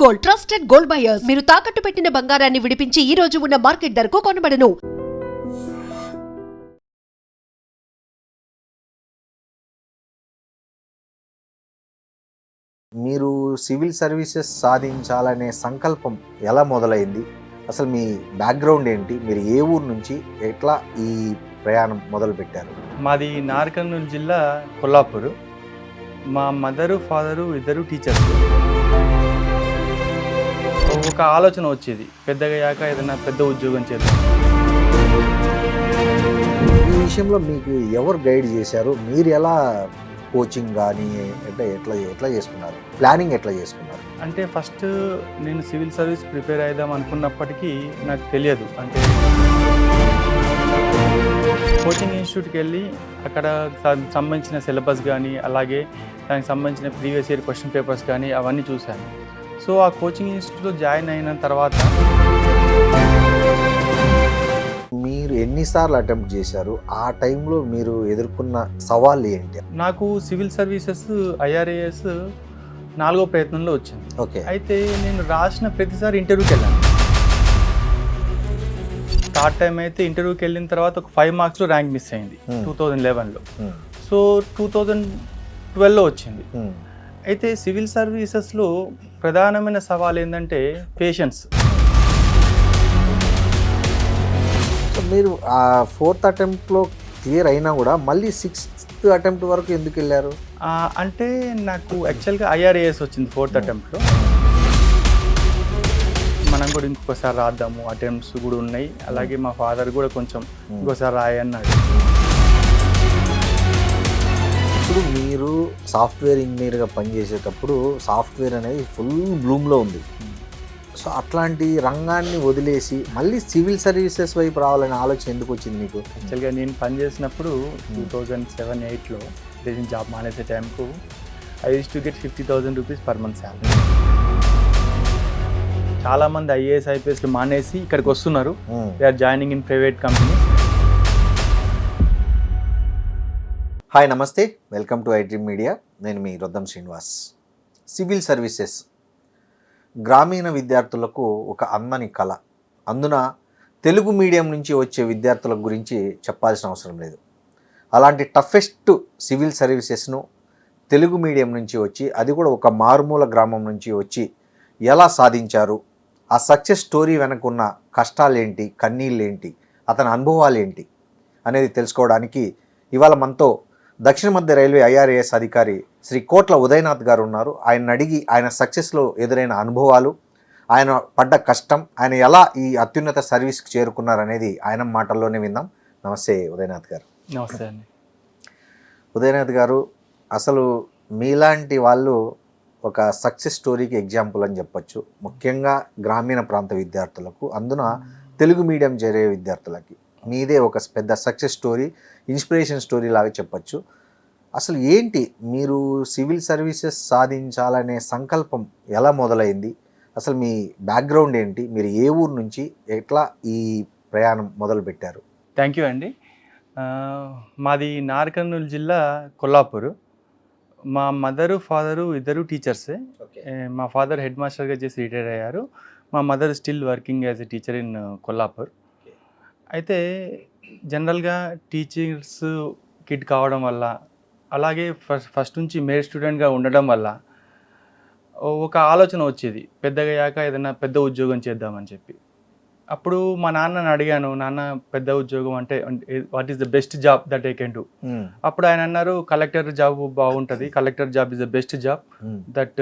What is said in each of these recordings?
Gold, trusted gold buyers. మీరు తాకట్టు పెట్టిన బంగారాన్ని విడిపించి ఈ రోజు ఉన్న మార్కెట్ ధరకు కొనబడను. మీరు సివిల్ సర్వీసెస్ సాధించాలనే సంకల్పం ఎలా మొదలైంది? అసలు మీ బ్యాక్గ్రౌండ్ ఏంటి? మీరు ఏ ఊరు నుంచి ఎట్లా ఈ ప్రయాణం మొదలుపెట్టారు? మాది నార్కర్నూలు జిల్లా కొల్లాపూర్. మా మదరు ఫాదరు ఇద్దరు టీచర్స్. ఒక ఆలోచన వచ్చేది, పెద్దగా అయ్యాక ఏదైనా పెద్ద ఉద్యోగం చేద్దాం. ఈ విషయంలో మీకు ఎవరు గైడ్ చేశారు? మీరు ఎలా కోచింగ్ కానీ అంటే ఎట్లా చేసుకున్నారు? ప్లానింగ్ ఎట్లా చేసుకున్నారు? అంటే ఫస్ట్ నేను సివిల్ సర్వీస్ ప్రిపేర్ అయిదాం అనుకున్నప్పటికీ నాకు తెలియదు. అంటే కోచింగ్ ఇన్స్టిట్యూట్కి వెళ్ళి అక్కడ సంబంధించిన సిలబస్ కానీ, అలాగే దానికి సంబంధించిన ప్రీవియస్ ఇయర్ క్వశ్చన్ పేపర్స్ కానీ అవన్నీ చూశాను. సో ఆ కోచింగ్ ఇన్స్టిట్యూట్లో జాయిన్ అయిన తర్వాత మీరు ఎన్నిసార్లు అటెంప్ట్ చేశారు? ఆ టైంలో మీరు ఎదుర్కొన్న సవాళ్ళు ఏంటి? నాకు సివిల్ సర్వీసెస్ ఐఆర్ఏఎస్ 4వ ప్రయత్నంలో వచ్చింది. ఓకే. అయితే నేను రాసిన ప్రతిసారి ఇంటర్వ్యూకి వెళ్ళాను. స్టార్ట్ టైం అయితే ఇంటర్వ్యూకి వెళ్ళిన తర్వాత ఒక 5 మార్క్స్లో ర్యాంక్ మిస్ అయింది 2011లో. సో 2012లో వచ్చింది. అయితే సివిల్ సర్వీసెస్లో ప్రధానమైన సవాల్ ఏంటంటే పేషెన్స్. మీరు ఆ 4th అటెంప్ట్లో క్లియర్ అయినా కూడా మళ్ళీ 6th అటెంప్ట్ వరకు ఎందుకు వెళ్ళారు? అంటే నాకు యాక్చువల్గా ఐఆర్ఏఎస్ వచ్చింది 4th అటెంప్ట్లో. మనం కూడా ఇంకొకసారి రాద్దాము, అటెంప్ట్స్ కూడా ఉన్నాయి. అలాగే మా ఫాదర్ కూడా కొంచెం ఇంకోసారి రాయన్నాడు. ఇప్పుడు మీరు సాఫ్ట్వేర్ ఇంజనీర్గా పనిచేసేటప్పుడు సాఫ్ట్వేర్ అనేది ఫుల్ బ్లూమ్లో ఉంది. సో అట్లాంటి రంగాన్ని వదిలేసి మళ్ళీ సివిల్ సర్వీసెస్ వైపు రావాలనే ఆలోచన ఎందుకు వచ్చింది మీకు? యాక్చువల్గా నేను పనిచేసినప్పుడు 2007-8లో రీజన్ జాబ్ మానేసే టైంకు I use to get 50,000 rupees per month salary. చాలామంది ఐఏఎస్ ఐపీఎస్లు మానేసి ఇక్కడికి వస్తున్నారు. They are joining in private company. Hi, నమస్తే, వెల్కమ్ టు ఐడ్రీమ్ మీడియా. నేను మీ రొద్దం శ్రీనివాస్. సివిల్ సర్వీసెస్ గ్రామీణ విద్యార్థులకు ఒక అందని కళ. అందున తెలుగు మీడియం నుంచి వచ్చే విద్యార్థుల గురించి చెప్పాల్సిన అవసరం లేదు. అలాంటి టఫెస్ట్ సివిల్ సర్వీసెస్ను తెలుగు మీడియం నుంచి వచ్చి, అది కూడా ఒక మారుమూల గ్రామం నుంచి వచ్చి ఎలా సాధించారు, ఆ సక్సెస్ స్టోరీ వెనకున్న కష్టాలేంటి, కన్నీళ్ళేంటి, అతని అనుభవాలు ఏంటి అనేది తెలుసుకోవడానికి ఇవాళ మనతో దక్షిణ మధ్య రైల్వే ఐఆర్ఏఎస్ అధికారి శ్రీ కోట్ల ఉదయనాథ్ గారు ఉన్నారు. ఆయన అడిగి ఆయన సక్సెస్లో ఎదురైన అనుభవాలు, ఆయన పడ్డ కష్టం, ఆయన ఎలా ఈ అత్యున్నత సర్వీస్కి చేరుకున్నారనేది ఆయన మాటల్లోనే విందాం. నమస్తే ఉదయనాథ్ గారు. నమస్తే అండి. ఉదయనాథ్ గారు, అసలు మీలాంటి వాళ్ళు ఒక సక్సెస్ స్టోరీకి ఎగ్జాంపుల్ అని చెప్పొచ్చు. ముఖ్యంగా గ్రామీణ ప్రాంత విద్యార్థులకు, అందున తెలుగు మీడియం చేరే విద్యార్థులకి మీదే ఒక పెద్ద సక్సెస్ స్టోరీ, ఇన్స్పిరేషన్ స్టోరీ లాగా చెప్పచ్చు. అసలు ఏంటి మీరు సివిల్ సర్వీసెస్ సాధించాలనే సంకల్పం ఎలా మొదలైంది? అసలు మీ బ్యాక్గ్రౌండ్ ఏంటి? మీరు ఏ ఊరు నుంచి ఎట్లా ఈ ప్రయాణం మొదలుపెట్టారు? థ్యాంక్ యూ అండి. మాది నార్కర్నూలు జిల్లా కొల్లాపూర్. మా మదరు ఫాదరు ఇద్దరు టీచర్సే. మా ఫాదర్ హెడ్ మాస్టర్గా చేసి రిటైర్ అయ్యారు. మా mother still working as a teacher in Kollapur. అయితే జనరల్గా టీచర్స్ కిడ్ కావడం వల్ల, అలాగే ఫస్ట్ నుంచి మేడ్ స్టూడెంట్గా ఉండడం వల్ల ఒక ఆలోచన వచ్చేది, పెద్దగా అయ్యాక ఏదైనా పెద్ద ఉద్యోగం చేద్దామని చెప్పి. అప్పుడు మా నాన్నని అడిగాను, నాన్న పెద్ద ఉద్యోగం అంటే what is the best job that I can do? అప్పుడు ఆయన అన్నారు, కలెక్టర్ జాబ్ బాగుంటుంది, collector job is the best job that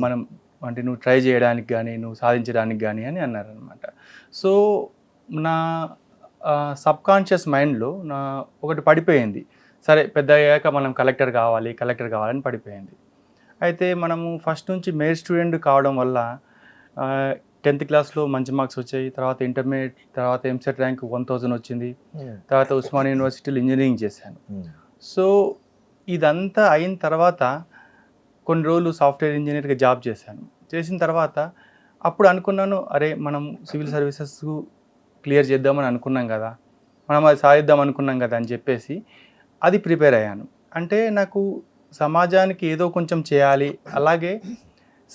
మనం అంటే నువ్వు ట్రై చేయడానికి కానీ నువ్వు సాధించడానికి కానీ అని అన్నారనమాట. సో నా సబ్కాన్షియస్ మైండ్లో నా ఒకటి పడిపోయింది, సరే పెద్ద అయ్యాక మనం కలెక్టర్ కావాలని పడిపోయింది. అయితే మనము ఫస్ట్ నుంచి మేడ్ స్టూడెంట్ కావడం వల్ల 10th క్లాస్లో మంచి మార్క్స్ వచ్చాయి. తర్వాత ఇంటర్మీడియట్, తర్వాత ఎంసెట్ ర్యాంక్ 1000 వచ్చింది. తర్వాత ఉస్మానియా యూనివర్సిటీలో ఇంజనీరింగ్ చేశాను. సో ఇదంతా అయిన తర్వాత కొన్ని రోజులు సాఫ్ట్వేర్ ఇంజనీర్గా జాబ్ చేశాను. చేసిన తర్వాత అప్పుడు అనుకున్నాను, అరే మనం సివిల్ సర్వీసెస్ క్లియర్ చేద్దామని అనుకున్నాం కదా, మనం అది సాధిద్దాం అనుకున్నాం కదా అని చెప్పేసి అది ప్రిపేర్ అయ్యాను. అంటే నాకు సమాజానికి ఏదో కొంచెం చేయాలి, అలాగే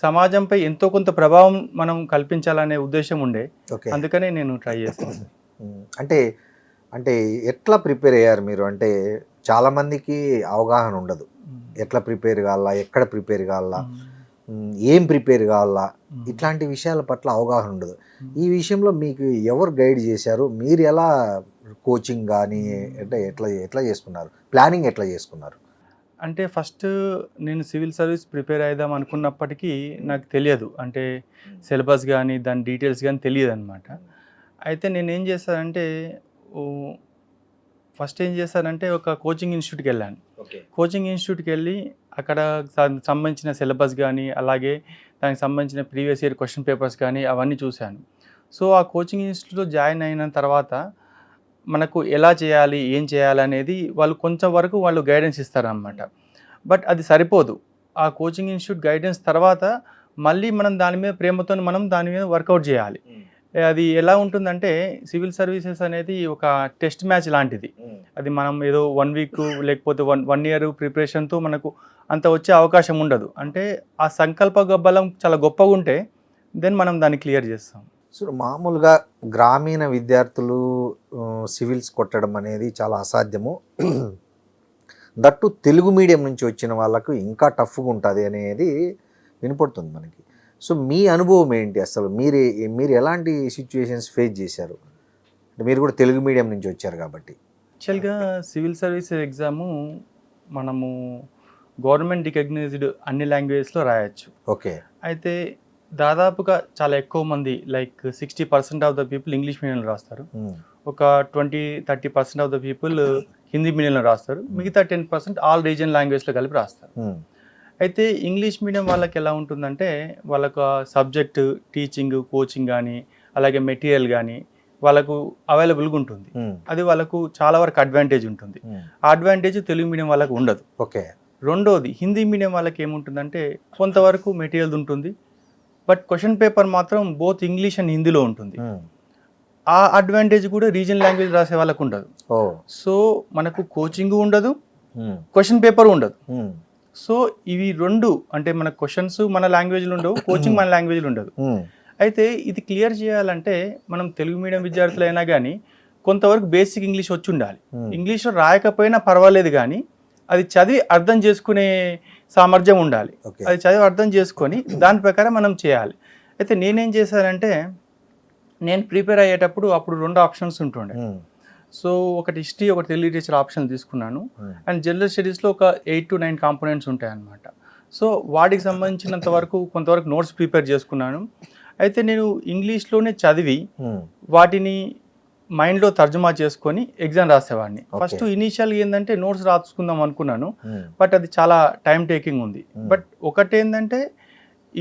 సమాజంపై ఎంతో కొంత ప్రభావం మనం కల్పించాలనే ఉద్దేశం ఉండే, ఓకే. అందుకనే నేను ట్రై చేస్తాను. అంటే అంటే ఎట్లా ప్రిపేర్ అయ్యారు మీరు? అంటే చాలామందికి అవగాహన ఉండదు. ఎట్లా ప్రిపేర్ కావాలా, ఎక్కడ ప్రిపేర్ కావాలా, ఏం ప్రిపేర్ కావాలా, ఇట్లాంటి విషయాల పట్ల అవగాహన ఉండదు. ఈ విషయంలో మీకు ఎవరు గైడ్ చేశారు? మీరు ఎలా కోచింగ్ కానీ అంటే ఎట్లా ఎట్లా చేసుకున్నారు? ప్లానింగ్ ఎట్లా చేసుకున్నారు? అంటే ఫస్ట్ నేను సివిల్ సర్వీస్ ప్రిపేర్ అవుదాం అనుకున్నప్పటికీ నాకు తెలియదు, అంటే సిలబస్ కానీ దాని డీటెయిల్స్ కానీ తెలియదు అనమాట. అయితే నేను ఏం చేశానంటే ఫస్ట్ ఏం చేశానంటే ఒక కోచింగ్ ఇన్స్టిట్యూట్కి వెళ్ళాను. కోచింగ్ ఇన్స్టిట్యూట్కి వెళ్ళి అక్కడ సంబంధించిన సిలబస్ కానీ అలాగే దానికి సంబంధించిన ప్రీవియస్ ఇయర్ క్వశ్చన్ పేపర్స్ కానీ అవన్నీ చూశాను. సో ఆ కోచింగ్ ఇన్స్టిట్యూట్లో జాయిన్ అయిన తర్వాత మనకు ఎలా చేయాలి, ఏం చేయాలి అనేది వాళ్ళు కొంచెం వరకు వాళ్ళు గైడెన్స్ ఇస్తారనమాట. బట్ అది సరిపోదు. ఆ కోచింగ్ ఇన్స్టిట్యూట్ గైడెన్స్ తర్వాత మళ్ళీ మనం దాని మీద ప్రేమతో మనం దాని మీద వర్కౌట్ చేయాలి. అది ఎలా ఉంటుందంటే సివిల్ సర్వీసెస్ అనేది ఒక టెస్ట్ మ్యాచ్ లాంటిది. అది మనం ఏదో 1 వీక్ లేకపోతే వన్ ఇయర్ ప్రిపరేషన్తో మనకు అంత వచ్చే అవకాశం ఉండదు. అంటే ఆ సంకల్ప బలం చాలా గొప్పగా ఉంటే దెన్ మనం దాన్ని క్లియర్ చేస్తాం. సో మామూలుగా గ్రామీణ విద్యార్థులు సివిల్స్ కొట్టడం అనేది చాలా అసాధ్యము. దట్టు తెలుగు మీడియం నుంచి వచ్చిన వాళ్ళకు ఇంకా టఫ్గా ఉంటుంది అనేది వినపడుతుంది మనకి. సో మీ అనుభవం ఏంటి? అసలు మీరు ఎలాంటి సిచ్యువేషన్స్ ఫేస్ చేశారు? అంటే మీరు కూడా తెలుగు మీడియం నుంచి వచ్చారు కాబట్టి. యాక్చువల్గా సివిల్ సర్వీసెస్ ఎగ్జాము మనము గవర్నమెంట్ రికగ్నైజ్డ్ అన్ని లాంగ్వేజెస్లో రాయొచ్చు. ఓకే. అయితే దాదాపుగా చాలా ఎక్కువ మంది like 60% of the people English మీడియంలో రాస్తారు, ఒక 20-30% ఆఫ్ ద పీపుల్ హిందీ మీడియంలో రాస్తారు, మిగతా 10% ఆల్ రీజన్ లాంగ్వేజ్లో కలిపి రాస్తారు. అయితే ఇంగ్లీష్ మీడియం వాళ్ళకి ఎలా ఉంటుందంటే వాళ్ళకు సబ్జెక్టు టీచింగ్ కోచింగ్ కానీ అలాగే మెటీరియల్ కానీ వాళ్ళకు అవైలబుల్గా ఉంటుంది. అది వాళ్ళకు చాలా వరకు అడ్వాంటేజ్ ఉంటుంది. ఆ అడ్వాంటేజ్ తెలుగు మీడియం వాళ్ళకు ఉండదు. ఓకే. రెండోది హిందీ మీడియం వాళ్ళకి ఏముంటుందంటే కొంతవరకు మెటీరియల్ ఉంటుంది, బట్ క్వశ్చన్ పేపర్ మాత్రం బోత్ ఇంగ్లీష్ అండ్ హిందీలో ఉంటుంది. ఆ అడ్వాంటేజ్ కూడా రీజనల్ లాంగ్వేజ్ రాసే వాళ్ళకు ఉండదు. సో మనకు కోచింగ్ ఉండదు, క్వశ్చన్ పేపర్ ఉండదు. సో ఇవి రెండు అంటే మన క్వశ్చన్స్ మన లాంగ్వేజ్లో ఉండవు, కోచింగ్ మన లాంగ్వేజ్లో ఉండదు. అయితే ఇది క్లియర్ చేయాలంటే మనం తెలుగు మీడియం విద్యార్థులైనా కానీ కొంతవరకు బేసిక్ ఇంగ్లీష్ వచ్చి ఉండాలి. ఇంగ్లీష్లో రాయకపోయినా పర్వాలేదు కానీ అది చదివి అర్థం చేసుకునే సామర్థ్యం ఉండాలి. అది చదివి అర్థం చేసుకొని దాని ప్రకారం మనం చేయాలి. అయితే నేనేం చేశానంటే నేను ప్రిపేర్ అయ్యేటప్పుడు అప్పుడు 2 ఆప్షన్స్ ఉంటుండే. సో ఒకటి హిస్టరీ, ఒకటి తెలుగు లిటరేచర్ ఆప్షన్ తీసుకున్నాను. అండ్ జనరల్ స్టడీస్లో ఒక 8 to 9 కాంపోనెంట్స్ ఉంటాయి అన్నమాట. సో వాటికి సంబంధించినంత వరకు కొంతవరకు నోట్స్ ప్రిపేర్ చేసుకున్నాను. అయితే నేను ఇంగ్లీష్లోనే చదివి వాటిని మైండ్లో తర్జుమా చేసుకొని ఎగ్జామ్ రాసేవాడిని. ఫస్ట్ ఇనీషియల్గా ఏంటంటే నోట్స్ రాసుకుందాం అనుకున్నాను, బట్ అది చాలా టైం టేకింగ్ ఉంది. బట్ ఒకటేంటంటే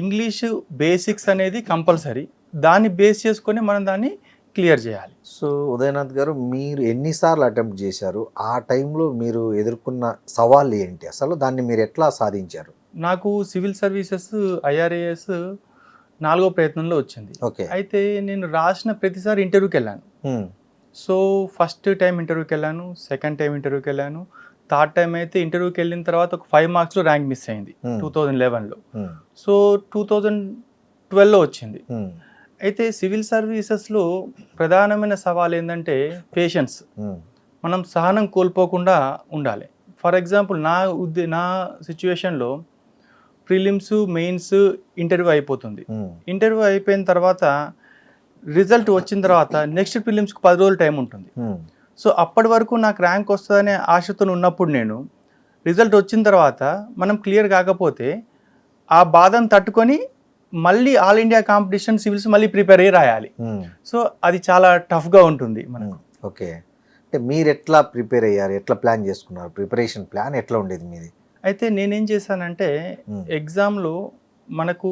ఇంగ్లీషు బేసిక్స్ అనేది కంపల్సరీ, దాన్ని బేస్ చేసుకొని మనం దాన్ని క్లియర్ చేయాలి. సో ఉదయనాథ్ గారు, మీరు ఎన్నిసార్లు అటెంప్ట్ చేశారు? ఆ టైంలో మీరు ఎదుర్కొన్న సవాళ్ళు ఏంటి? అసలు దాన్ని మీరు ఎట్లా సాధించారు? నాకు సివిల్ సర్వీసెస్ IRAS 4వ ప్రయత్నంలో వచ్చింది. అయితే నేను రాసిన ప్రతిసారి ఇంటర్వ్యూకి వెళ్ళాను. సో ఫస్ట్ టైం ఇంటర్వ్యూకి వెళ్ళాను, సెకండ్ టైం ఇంటర్వ్యూకి వెళ్ళాను, థర్డ్ టైం అయితే ఇంటర్వ్యూకి వెళ్ళిన తర్వాత ఒక 5 మార్క్స్లో ర్యాంక్ మిస్ అయింది 2011లో. సో 2012లో వచ్చింది. అయితే సివిల్ సర్వీసెస్లో ప్రధానమైన సవాల్ ఏంటంటే పేషెన్స్. మనం సహనం కోల్పోకుండా ఉండాలి. ఫర్ ఎగ్జాంపుల్ నా సిచ్యువేషన్లో ప్రిలిమ్స్, మెయిన్స్, ఇంటర్వ్యూ అయిపోతుంది. ఇంటర్వ్యూ అయిపోయిన తర్వాత రిజల్ట్ వచ్చిన తర్వాత నెక్స్ట్ ప్రిలిమ్స్కి 10 రోజులు టైం ఉంటుంది. సో అప్పటి వరకు నాకు ర్యాంక్ వస్తుందనే ఆశతో ఉన్నప్పుడు నేను రిజల్ట్ వచ్చిన తర్వాత మనం క్లియర్ కాకపోతే ఆ బాధను తట్టుకొని మళ్ళీ ఆల్ ఇండియా కాంపిటీషన్ సివిల్స్ మళ్ళీ ప్రిపేర్ అయ్యి రాయాలి. సో అది చాలా టఫ్గా ఉంటుంది మనకు. ఓకే. అంటే మీరు ఎట్లా ప్రిపేర్ అయ్యారు? ఎట్లా ప్లాన్ చేసుకున్నారు? ప్రిపరేషన్ ప్లాన్ ఎట్లా ఉండేది మీది? అయితే నేనేం చేశానంటే ఎగ్జామ్లో మనకు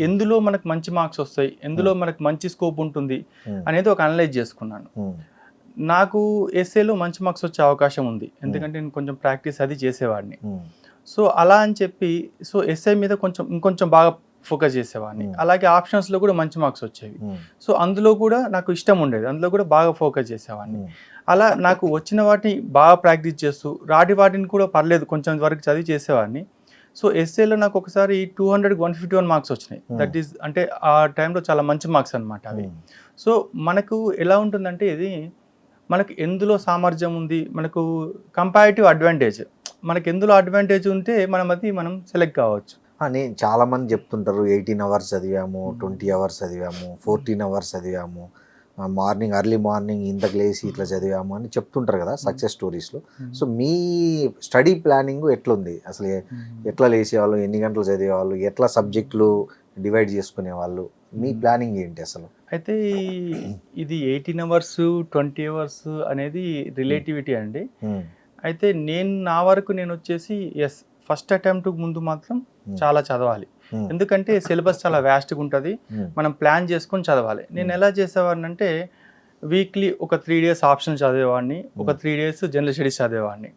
ఎందులో మనకు మంచి మార్క్స్ వస్తాయి, ఎందులో మనకు మంచి స్కోప్ ఉంటుంది అనేది ఒక అనలైజ్ చేసుకున్నాను. నాకు ఎస్ఏలో మంచి మార్క్స్ వచ్చే అవకాశం ఉంది, ఎందుకంటే నేను కొంచెం ప్రాక్టీస్ అది చేసేవాడిని. సో అలా అని చెప్పి సో ఎస్ఐ మీద ఇంకొంచెం బాగా ఫోకస్ చేసేవాడిని. అలాగే ఆప్షన్స్లో కూడా మంచి మార్క్స్ వచ్చేవి. సో అందులో కూడా నాకు ఇష్టం ఉండేది, అందులో కూడా బాగా ఫోకస్ చేసేవాడిని. అలా నాకు వచ్చిన వాటిని బాగా ప్రాక్టీస్ చేస్తూ వాటిని కూడా పర్లేదు కొంచెం వరకు చదివి చేసేవాడిని. సో ఎస్ఏలో నాకు ఒకసారి 200 151 మార్క్స్ వచ్చినాయి. దట్ ఈస్ అంటే ఆ టైంలో చాలా మంచి మార్క్స్ అనమాట అవి. సో మనకు ఎలా ఉంటుందంటే ఇది మనకు ఎందులో సామర్థ్యం ఉంది, మనకు కంపారిటివ్ అడ్వాంటేజ్, మనకు ఎందులో అడ్వాంటేజ్ ఉంటే మనం సెలెక్ట్ కావచ్చు. నేను చాలామంది చెప్తుంటారు 18 అవర్స్ చదివాము, 20 అవర్స్ చదివాము, 14 అవర్స్ చదివాము, ఎర్లీ మార్నింగ్ ఇంతకు లేసి ఇట్లా చదివాము అని చెప్తుంటారు కదా సక్సెస్ స్టోరీస్లో. సో మీ స్టడీ ప్లానింగ్ ఎట్లుంది అసలు? ఎట్లా లేసేవాళ్ళు, ఎన్ని గంటలు చదివేవాళ్ళు, ఎట్లా సబ్జెక్టులు డివైడ్ చేసుకునేవాళ్ళు, మీ ప్లానింగ్ ఏంటి అసలు? అయితే ఇది 18 అవర్స్ 20 అవర్స్ అనేది రిలేటివిటీ అండి. అయితే నా వరకు నేను వచ్చేసి ఫస్ట్ అటెంప్ట్ ముందు మాత్రం చాలా చదవాలి, ఎందుకంటే సిలబస్ చాలా వ్యాస్ట్గా ఉంటుంది, మనం ప్లాన్ చేసుకొని చదవాలి. నేను ఎలా చేసేవాడిని అంటే వీక్లీ ఒక 3 days ఆప్షన్ చదివేవాడిని, ఒక 3 days జనరల్ స్టడీస్ చదివేవాడిని.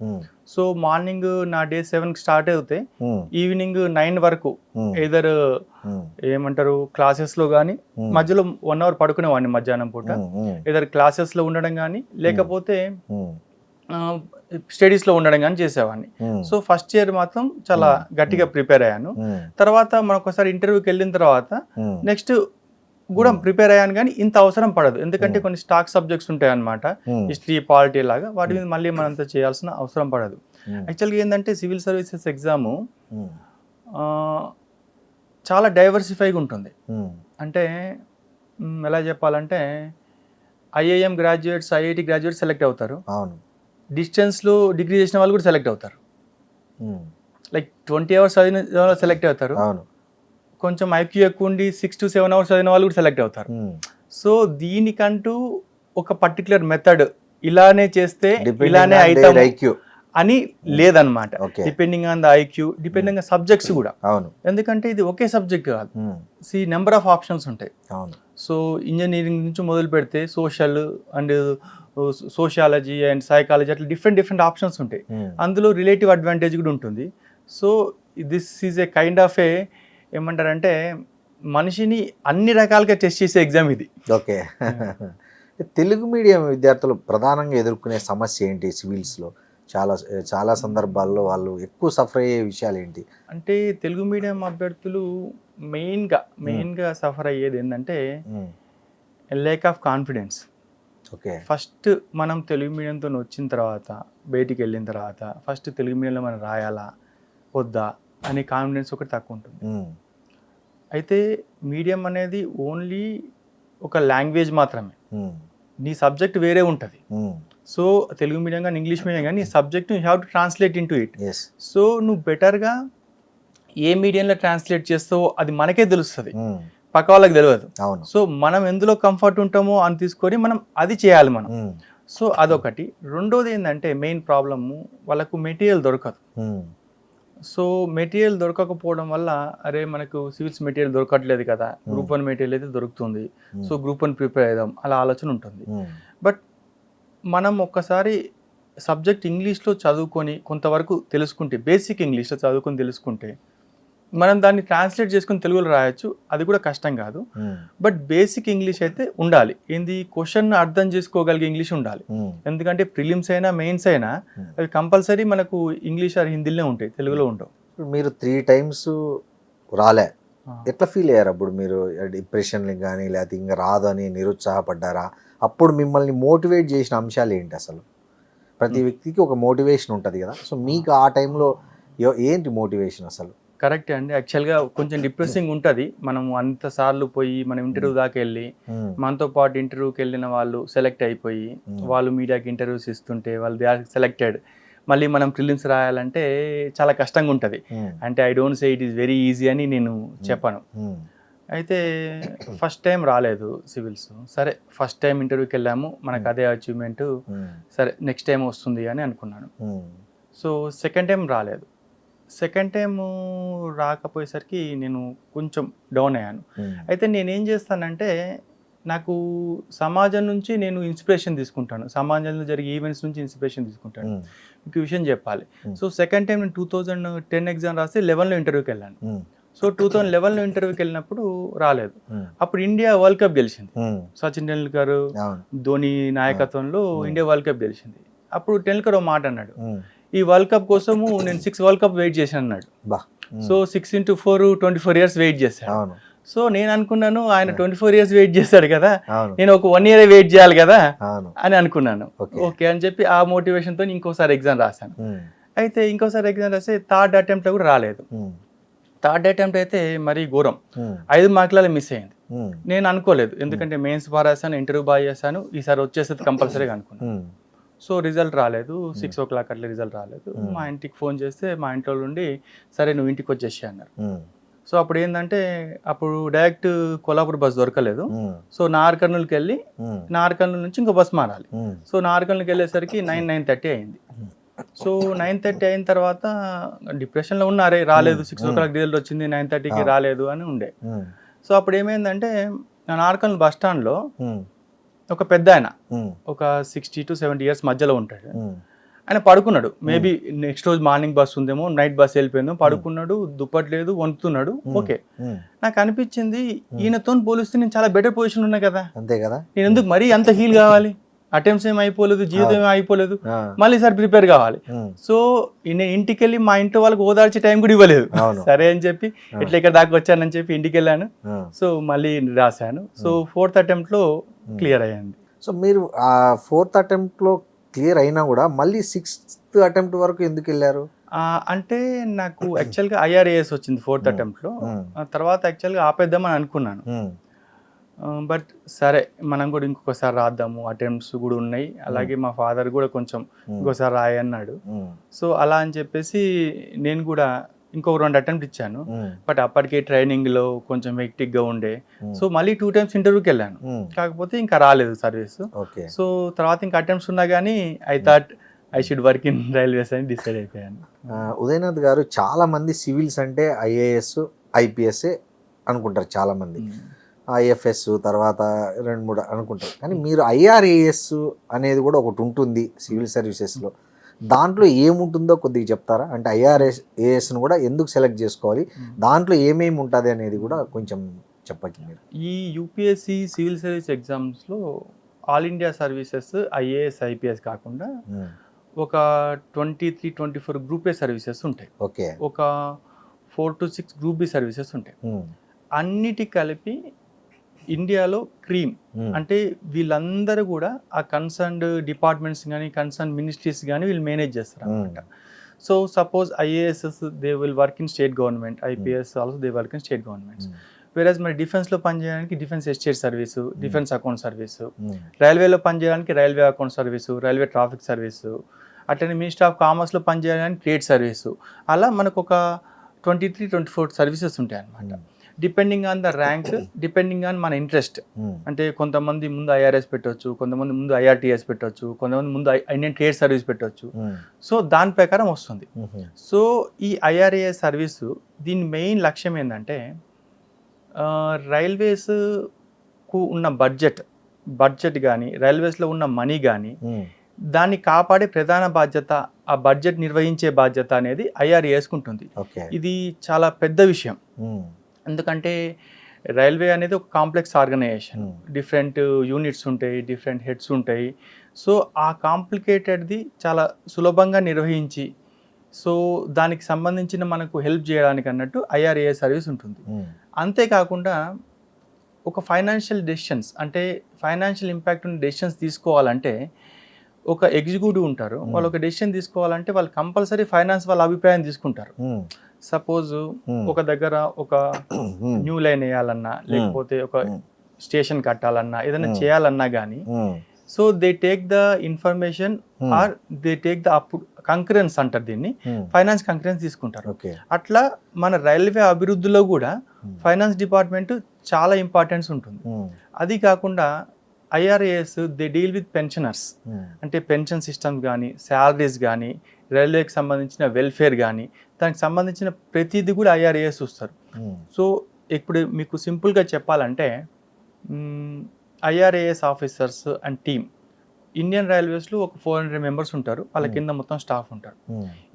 సో మార్నింగ్ నా డే 7కి స్టార్ట్ అవుతే ఈవినింగ్ 9 వరకు ఏదర్ ఏమంటారు క్లాసెస్లో కానీ, మధ్యలో 1 hour పడుకునేవాడిని మధ్యాహ్నం పూట, ఏదర్ క్లాసెస్లో ఉండడం కానీ లేకపోతే స్టడీస్లో ఉండడం కానీ చేసేవాడిని. సో ఫస్ట్ ఇయర్ మాత్రం చాలా గట్టిగా ప్రిపేర్ అయ్యాను. తర్వాత మనం ఒకసారి ఇంటర్వ్యూకి వెళ్ళిన తర్వాత నెక్స్ట్ కూడా ప్రిపేర్ అయ్యాను, కానీ ఇంత అవసరం పడదు, ఎందుకంటే కొన్ని స్టాక్ సబ్జెక్ట్స్ ఉంటాయి అన్నమాట, హిస్టరీ పాలిటీ లాగా, వాటి మీద మళ్ళీ మనంత చేయాల్సిన అవసరం పడదు. యాక్చువల్గా ఏంటంటే సివిల్ సర్వీసెస్ ఎగ్జాము చాలా డైవర్సిఫైగా ఉంటుంది. అంటే ఎలా చెప్పాలంటే IIM graduates, IIT graduates select అవుతారు, డిస్టెన్స్లో డిగ్రీ చేసిన వాళ్ళు కూడా సెలెక్ట్ అవుతారు, లైక్ 20 hours చదివిన వాళ్ళు సెలెక్ట్ అవుతారు, కొంచెం ఐక్యూ ఎక్కువ ఉండి 6 to 7 hours చదివిన వాళ్ళు కూడా సెలెక్ట్ అవుతారు. సో దీనికంటూ ఒక పర్టికులర్ మెథడ్ ఇలానే చేస్తే ఇలానే అవుతాం అని లేదనమాట. Depending on the IQ, depending on subjects కూడా, ఎందుకంటే ఇది ఒకే సబ్జెక్ట్ కాదు, నెంబర్ ఆఫ్ ఆప్షన్స్ ఉంటాయి. సో ఇంజనీరింగ్ నుంచి మొదలు పెడితే social and sociology and psychology అట్లా డిఫరెంట్ ఆప్షన్స్ ఉంటాయి, అందులో రిలేటివ్ అడ్వాంటేజ్ కూడా ఉంటుంది. So this is a kind of ఏమంటారంటే మనిషిని అన్ని రకాలుగా టెస్ట్ చేసే ఎగ్జామ్ ఇది. ఓకే. తెలుగు మీడియం విద్యార్థులు ప్రధానంగా ఎదుర్కొనే సమస్య ఏంటి సివిల్స్లో? చాలా సందర్భాల్లో వాళ్ళు ఎక్కువ సఫర్ అయ్యే విషయాలు ఏంటి అంటే, తెలుగు మీడియం అభ్యర్థులు మెయిన్గా సఫర్ అయ్యేది ఏంటంటే lake of confidence. Okay. First మనం తెలుగు మీడియంతో వచ్చిన తర్వాత, బయటికి వెళ్ళిన తర్వాత ఫస్ట్ తెలుగు మీడియంలో మనం రాయాలా వద్దా అనే కాన్ఫిడెన్స్ ఒకటి తక్కువ ఉంటుంది. అయితే మీడియం అనేది ఓన్లీ ఒక లాంగ్వేజ్ మాత్రమే, నీ సబ్జెక్ట్ వేరే ఉంటుంది. సో తెలుగు మీడియం కానీ ఇంగ్లీష్ మీడియం కానీ నీ subject you have to translate in to it. So నువ్వు బెటర్గా ఏ మీడియంలో ట్రాన్స్లేట్ చేస్తావో అది మనకే తెలుస్తుంది, పక్క వాళ్ళకి తెలియదు. సో మనం ఎందులో కంఫర్ట్ ఉంటామో అని తీసుకొని మనం అది చేయాలి మనం. సో అదొకటి. రెండోది ఏంటంటే మెయిన్ ప్రాబ్లము వాళ్ళకు మెటీరియల్ దొరకదు. సో మెటీరియల్ దొరకకపోవడం వల్ల అరే మనకు సివిల్స్ మెటీరియల్ దొరకట్లేదు కదా, గ్రూప్ 1 మెటీరియల్ అయితే దొరుకుతుంది, సో గ్రూప్ 1 ప్రిపేర్ అవుదాం అలా ఆలోచన ఉంటుంది. బట్ మనం ఒక్కసారి సబ్జెక్ట్ ఇంగ్లీష్లో చదువుకొని కొంతవరకు తెలుసుకుంటే, బేసిక్ ఇంగ్లీష్లో చదువుకొని తెలుసుకుంటే మనం దాన్ని ట్రాన్స్లేట్ చేసుకుని తెలుగులో రాయొచ్చు, అది కూడా కష్టం కాదు. బట్ బేసిక్ ఇంగ్లీష్ అయితే ఉండాలి. ఏంది, క్వశ్చన్ అర్థం చేసుకోగలిగే ఇంగ్లీష్ ఉండాలి. ఎందుకంటే ప్రిలిమ్స్ అయినా మెయిన్స్ అయినా అవి కంపల్సరీ మనకు ఇంగ్లీష్ ఆర్ హిందీలోనే ఉంటాయి, తెలుగులో ఉండవు. మీరు 3 times రాలే, ఎట్లా ఫీల్ అయ్యారు అప్పుడు? మీరు డిప్రెషన్కి కానీ లేకపోతే ఇంకా రాదు అని నిరుత్సాహపడ్డారా? అప్పుడు మిమ్మల్ని మోటివేట్ చేసిన అంశాలు ఏంటి అసలు? ప్రతి వ్యక్తికి ఒక మోటివేషన్ ఉంటుంది కదా, సో మీకు ఆ టైంలో ఏంటి మోటివేషన్ అసలు? కరెక్టే అండి. యాక్చువల్గా కొంచెం డిప్రెసింగ్ ఉంటుంది. మనం అంతసార్లు పోయి మనం ఇంటర్వ్యూ దాకా వెళ్ళి మనతో పాటు ఇంటర్వ్యూకి వెళ్ళిన వాళ్ళు సెలెక్ట్ అయిపోయి వాళ్ళు మీడియాకి ఇంటర్వ్యూస్ ఇస్తుంటే వాళ్ళు దే ఆర్ సెలెక్టెడ్, మళ్ళీ మనం ప్రిలిమ్స్ రాయాలంటే చాలా కష్టంగా ఉంటుంది. అంటే I don't say it is very easy అని నేను చెప్పను. అయితే ఫస్ట్ టైం రాలేదు సివిల్స్, సరే ఫస్ట్ టైం ఇంటర్వ్యూకి వెళ్ళాము, మనకు అదే అచీవ్మెంట్, సరే నెక్స్ట్ టైం వస్తుంది అని అనుకున్నాను. సో సెకండ్ టైం రాలేదు. సెకండ్ టైం రాకపోయేసరికి నేను కొంచెం డౌన్ అయ్యాను. అయితే నేనేం చేస్తానంటే నాకు సమాజం నుంచి నేను ఇన్స్పిరేషన్ తీసుకుంటాను, సమాజంలో జరిగే ఈవెంట్స్ నుంచి ఇన్స్పిరేషన్ తీసుకుంటాను. మీకు విషయం చెప్పాలి. సో సెకండ్ టైం నేను 2010 ఎగ్జామ్ రాసి 11లో ఇంటర్వ్యూకి వెళ్ళాను. సో 2011లో ఇంటర్వ్యూకి వెళ్ళినప్పుడు రాలేదు. అప్పుడు ఇండియా వరల్డ్ కప్ గెలిచింది, సచిన్ టెండూల్కర్ ధోని నాయకత్వంలో ఇండియా వరల్డ్ కప్ గెలిచింది. అప్పుడు టెండూల్కర్ ఒక మాట అన్నాడు, ఈ వరల్డ్ కప్ కోసము నేను 6 వరల్డ్ కప్ వెయిట్ చేశాను అన్నాడు. బా. సో 6 into 4 24 years వెయిట్ చేశాను. అవును సో నేను అనుకున్నాను ఆయన 24 years వెయిట్ చేశాడు కదా, అవును నేను ఒక 1 year వెయిట్ చేయాలి కదా అవును. అని అనుకున్నాను. Okay. ఓకే అని చెప్పి ఆ మోటివేషన్తో ఇంకోసారి ఎగ్జామ్ రాశాను. ఉమ్, అయితే ఇంకోసారి ఎగ్జామ్ రాస్తే థర్డ్ అటెంప్ట్ కూడా రాలేదు. ఉమ్, థర్డ్ అటెంప్ట్ అయితే మరీ ఘోరం, ఉమ్, 5 మార్కులలో మిస్ అయింది. ఉమ్, నేను అనుకోలేదు, ఎందుకంటే మెయిన్స్ బాగా రాశాను, ఇంటర్వ్యూ బాగా చేశాను, ఈసారి వచ్చేస్తుంది కంపల్సరీగా అనుకున్నాను. ఉమ్, సో రిజల్ట్ రాలేదు, 6 o'clock అట్లా రిజల్ట్ రాలేదు. మా ఇంటికి ఫోన్ చేస్తే మా ఇంట్లో నుండి సరే నువ్వు ఇంటికి వచ్చేసి అన్నారు. ఉమ్, సో అప్పుడు ఏంటంటే అప్పుడు డైరెక్ట్ కొల్లాపూర్ బస్ దొరకలేదు. ఉమ్, సో నార్కర్నూలుకి వెళ్ళి ఉమ్, నార్కర్నూలు నుంచి ఇంకో బస్ మారాలి. ఉమ్, సో నార్కర్నూలుకి వెళ్ళేసరికి 9:30 అయింది. సో 9:30 అయిన తర్వాత డిప్రెషన్లో ఉన్నారే, రాలేదు, 6 o'clock రిజల్ట్ వచ్చింది, 9:30కి రాలేదు అని ఉండే. ఉమ్, సో అప్పుడు ఏమైందంటే నార్కర్నూలు బస్ స్టాండ్లో ఉమ్, ఒక పెద్ద ఆయన, ఉమ్, ఒక 60 to 70 years మధ్యలో ఉంటాడు. ఉమ్, ఆయన పడుకున్నాడు, మేబీ నెక్స్ట్ రోజు మార్నింగ్ బస్ ఉందేమో, నైట్ బస్ వెళ్ళిపోయిందో, పడుకున్నాడు, దుప్పట్లేదు, వణుకుతున్నాడు. ఓకే, ఉమ్, నాకు అనిపించింది ఈయనతో పోలిస్తే నేను చాలా బెటర్ పొజిషన్ ఉన్నా కదా, అంతే కదా. నేను ఎందుకు మరీ అంత హీల్ కావాలి, అటెంప్ట్స్ ఏం అయిపోలేదు, జీవితం ఏం అయిపోలేదు, ఆ, మళ్ళీ సార్ ప్రిపేర్ కావాలి. ఉమ్, సో నేను ఇంటికి వెళ్ళి మా ఇంట్లో వాళ్ళకి ఓదార్చే టైం కూడా ఇవ్వలేదు. అవును. సరే అని చెప్పి ఇట్లా ఇక్కడ దాకా వచ్చానని చెప్పి ఇంటికి వెళ్ళాను. ఆ. సో మళ్ళీ రాశాను. సో 4th అటెంప్ట్లో క్లియర్ అయ్యింది. సో మీరు ఆ 4th అటెంప్ట్లో క్లియర్ అయినా కూడా మళ్ళీ 6th అటెంప్ట్ వరకు ఎందుకు వెళ్ళారు? అంటే నాకు యాక్చువల్గా IRAS వచ్చింది 4th అటెంప్ట్లో. తర్వాత యాక్చువల్గా ఆపేద్దామని అనుకున్నాను. ఉమ్, బట్ సరే మనం కూడా ఇంకొకసారి రాద్దాము, అటెంప్ట్స్ కూడా ఉన్నాయి, అలాగే మా ఫాదర్ కూడా కొంచెం ఇంకోసారి రాయి అన్నాడు. ఉమ్, సో అలా అని చెప్పేసి నేను కూడా ఇంకొక 2 అటెంప్ట్ ఇచ్చాను. ఉమ్, బట్ అప్పటికే ట్రైనింగ్లో కొంచెం హెక్టిక్గా ఉండే. సో మళ్ళీ 2 times ఇంటర్వ్యూకి వెళ్ళాను, ఉమ్, కాకపోతే ఇంకా రాలేదు సర్వీస్. ఓకే. సో తర్వాత ఇంకా అటెంప్ట్స్ ఉన్నా కానీ I thought I should work in railways అని డిసైడ్ అయిపోయాను. ఉదయనాథ్ గారు, చాలా మంది సివిల్స్ అంటే IAS IPS అనుకుంటారు, చాలా మంది IFS తర్వాత 2-3 అనుకుంటారు. కానీ మీరు IRAS అనేది కూడా ఒకటి ఉంటుంది సివిల్ సర్వీసెస్లో, దాంట్లో ఏముంటుందో కొద్దిగా చెప్తారా? అంటే IRASను కూడా ఎందుకు సెలెక్ట్ చేసుకోవాలి, దాంట్లో ఏమేమి ఉంటుంది అనేది కూడా కొంచెం చెప్పండి మీరు. ఈ UPSC సివిల్ సర్వీస్ ఎగ్జామ్స్లో all India services IAS IPS కాకుండా ఒక 23-24 గ్రూప్ ఏ సర్వీసెస్ ఉంటాయి, ఓకే, ఒక 4 to 6 గ్రూప్ బి సర్వీసెస్ ఉంటాయి. అన్నిటి కలిపి ఇండియాలో క్రీమ్ అంటే వీళ్ళందరూ కూడా ఆ కన్సర్న్డ్ డిపార్ట్మెంట్స్ కానీ కన్సర్న్ మినిస్ట్రీస్ కానీ వీళ్ళు మేనేజ్ చేస్తారు అనమాట. So suppose IAS they will work in state government, IPS also they work in state governments. వేరేజ్ మరి డిఫెన్స్లో పనిచేయడానికి defence estate service, defence account service, రైల్వేలో పనిచేయడానికి railway account service, railway traffic service, అట్లనే మినిస్ట్రీ ఆఫ్ కామర్స్లో పనిచేయడానికి ట్రేడ్ సర్వీసు, అలా మనకు ఒక 23-24 సర్వీసెస్ ఉంటాయి అన్నమాట. Depending on the rank, depending on మన ఇంట్రెస్ట్. అంటే కొంతమంది ముందు IRS పెట్టవచ్చు, కొంతమంది ముందు IRTS పెట్టవచ్చు, కొంతమంది ముందు ఇండియన్ ట్రేడ్ సర్వీస్ పెట్టవచ్చు. సో దాని ప్రకారం వస్తుంది. సో ఈ IRAS సర్వీసు దీని మెయిన్ లక్ష్యం ఏంటంటే రైల్వేస్కు ఉన్న బడ్జెట్ కానీ రైల్వేస్లో ఉన్న మనీ కానీ దాన్ని కాపాడే ప్రధాన బాధ్యత, ఆ బడ్జెట్ నిర్వహించే బాధ్యత అనేది IRASకు ఉంటుంది. ఇది చాలా పెద్ద విషయం, ఎందుకంటే రైల్వే అనేది ఒక కాంప్లెక్స్ ఆర్గనైజేషన్, డిఫరెంట్ యూనిట్స్ ఉంటాయి, డిఫరెంట్ హెడ్స్ ఉంటాయి. సో ఆ కాంప్లికేటెడ్ది చాలా సులభంగా నిర్వహించి సో దానికి సంబంధించిన మనకు హెల్ప్ చేయడానికి అన్నట్టు IRAS సర్వీస్ ఉంటుంది. అంతేకాకుండా ఒక ఫైనాన్షియల్ డెసిషన్స్ అంటే ఫైనాన్షియల్ ఇంపాక్ట్ ఉన్న డెసిషన్స్ తీసుకోవాలంటే ఒక ఎగ్జిక్యూటివ్ ఉంటారు, వాళ్ళు ఒక డెసిషన్ తీసుకోవాలంటే వాళ్ళు కంపల్సరీ ఫైనాన్స్ వాళ్ళ అభిప్రాయం తీసుకుంటారు. సపోజ్ ఒక దగ్గర ఒక న్యూ లైన్ వేయాలన్నా, లేకపోతే ఒక స్టేషన్ కట్టాలన్నా, ఏదైనా చేయాలన్నా కానీ so they take the information are they take the concurrence అంటారు దీన్ని, ఫైనాన్స్ కంకరెన్స్ తీసుకుంటారు. అట్లా మన రైల్వే అభివృద్ధిలో కూడా ఫైనాన్స్ డిపార్ట్మెంట్ చాలా ఇంపార్టెన్స్ ఉంటుంది. అది కాకుండా IRAS they deal with pensioners, అంటే పెన్షన్ సిస్టమ్స్ కానీ, శాలరీస్ కానీ, రైల్వేకి సంబంధించిన వెల్ఫేర్ కానీ, దానికి సంబంధించిన ప్రతిదీ కూడా IRAS చూస్తారు. సో ఇప్పుడు మీకు సింపుల్గా చెప్పాలంటే IRAS officers and team Indian రైల్వేస్లో ఒక 400 members ఉంటారు, వాళ్ళ కింద మొత్తం స్టాఫ్ ఉంటారు.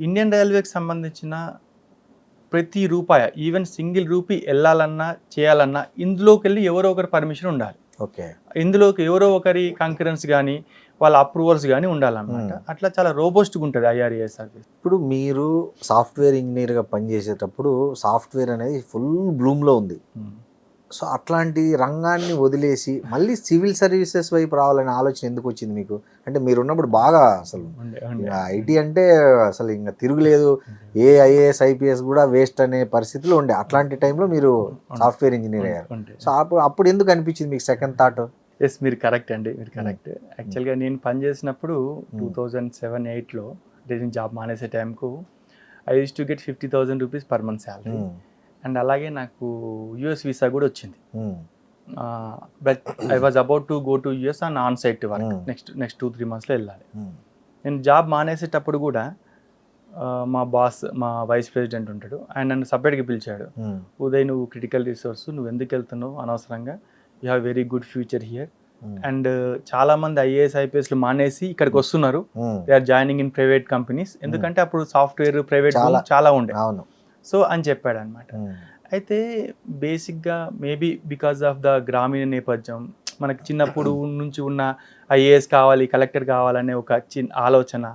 ఇండియన్ రైల్వేకి సంబంధించిన ప్రతి రూపాయి, ఈవెన్ సింగిల్ రూపీ వెళ్ళాలన్నా చేయాలన్నా ఇందులోకి వెళ్ళి ఎవరో ఒకరు పర్మిషన్ ఉండాలి. ఓకే. ఇందులోకి ఎవరో ఒకరి కంకరెన్స్ కానీ వాళ్ళ అప్రూవల్స్ కానీ ఉండాలన్నమాట. అట్లా చాలా రోబస్ట్గా ఉంటుంది ఐఆర్ఏఎస్ సర్వీస్. ఇప్పుడు మీరు సాఫ్ట్వేర్ ఇంజనీర్గా పనిచేసేటప్పుడు సాఫ్ట్వేర్ అనేది ఫుల్ బ్లూమ్లో ఉంది. సో అట్లాంటి రంగాన్ని వదిలేసి మళ్ళీ సివిల్ సర్వీసెస్ వైపు రావాలనే ఆలోచన ఎందుకు వచ్చింది మీకు? అంటే మీరు ఉన్నప్పుడు బాగా అసలు ఐటీ అంటే అసలు ఇంకా తిరుగులేదు, ఏ ఐఏఎస్ ఐపీఎస్ కూడా వేస్ట్ అనే పరిస్థితిలో ఉండే. అట్లాంటి టైంలో మీరు సాఫ్ట్వేర్ ఇంజనీర్ అయ్యారు. సో అప్పుడు ఎందుకు అనిపించింది మీకు సెకండ్ థాట్? ఎస్, మీరు కరెక్ట్ అండి, మీరు కరెక్ట్. యాక్చువల్గా నేను పనిచేసినప్పుడు 2007-8లో నేను జాబ్ మానేసే టైంకు I use to get 50,000 rupees per month salary. And అలాగే నాకు యుఎస్ వీసా కూడా వచ్చింది. But I was about to go to US on site work. Next 2-3 మంత్స్లో వెళ్ళాలి. నేను జాబ్ మానేసేటప్పుడు కూడా మా బాస్, మా వైస్ ప్రెసిడెంట్ ఉంటాడు, ఆయన నన్ను సపరేట్గా పిలిచాడు. ఉదయ్, నువ్వు క్రిటికల్ రిసోర్స్, నువ్వు ఎందుకు వెళ్తున్నావు అనవసరంగా, you have very good future here. And చాలా మంది ఐఏఎస్ ఐపీఎస్లు మానేసి ఇక్కడికి వస్తున్నారు, they are joining in private companies. ఎందుకంటే అప్పుడు సాఫ్ట్వేర్ ప్రైవేట్ చాలా ఉండే. సో అని చెప్పాడు అనమాట. అయితే బేసిక్గా మేబీ బికాజ్ ఆఫ్ ద గ్రామీణ నేపథ్యం, మనకి చిన్నప్పుడు నుంచి ఉన్న ఐఏఎస్ కావాలి, కలెక్టర్ కావాలనే ఒక చిన్న ఆలోచన.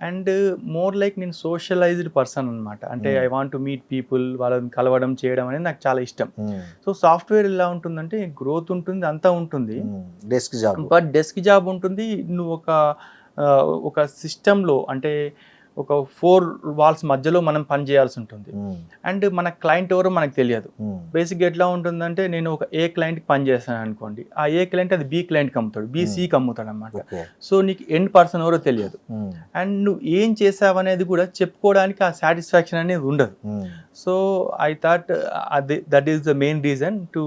అండ్ మోర్ లైక్ నేను సోషలైజ్డ్ పర్సన్ అనమాట. అంటే I want to meet people, వాళ్ళని కలవడం చేయడం అనేది నాకు చాలా ఇష్టం. సో సాఫ్ట్వేర్ ఎలా ఉంటుందంటే గ్రోత్ ఉంటుంది, అంతా ఉంటుంది, desk job, but desk job ఉంటుంది. నువ్వు ఒక సిస్టంలో, అంటే ఒక 4 వాల్స్ మధ్యలో మనం పని చేయాల్సి ఉంటుంది. అండ్ మన క్లయింట్ ఎవరో మనకు తెలియదు. బేసిక్గా ఎట్లా ఉంటుందంటే, నేను ఒక ఏ క్లయింట్కి పని చేస్తాను అనుకోండి, ఆ ఏ క్లయింట్ అది బి క్లయింట్కి అమ్ముతాడు, బీసీకి అమ్ముతాడు అనమాట. సో నీకు ఎండ్ పర్సన్ ఎవరో తెలియదు. అండ్ నువ్వు ఏం చేసావు అనేది కూడా చెప్పుకోవడానికి ఆ సాటిస్ఫాక్షన్ అనేది ఉండదు. So I thought that is the main reason to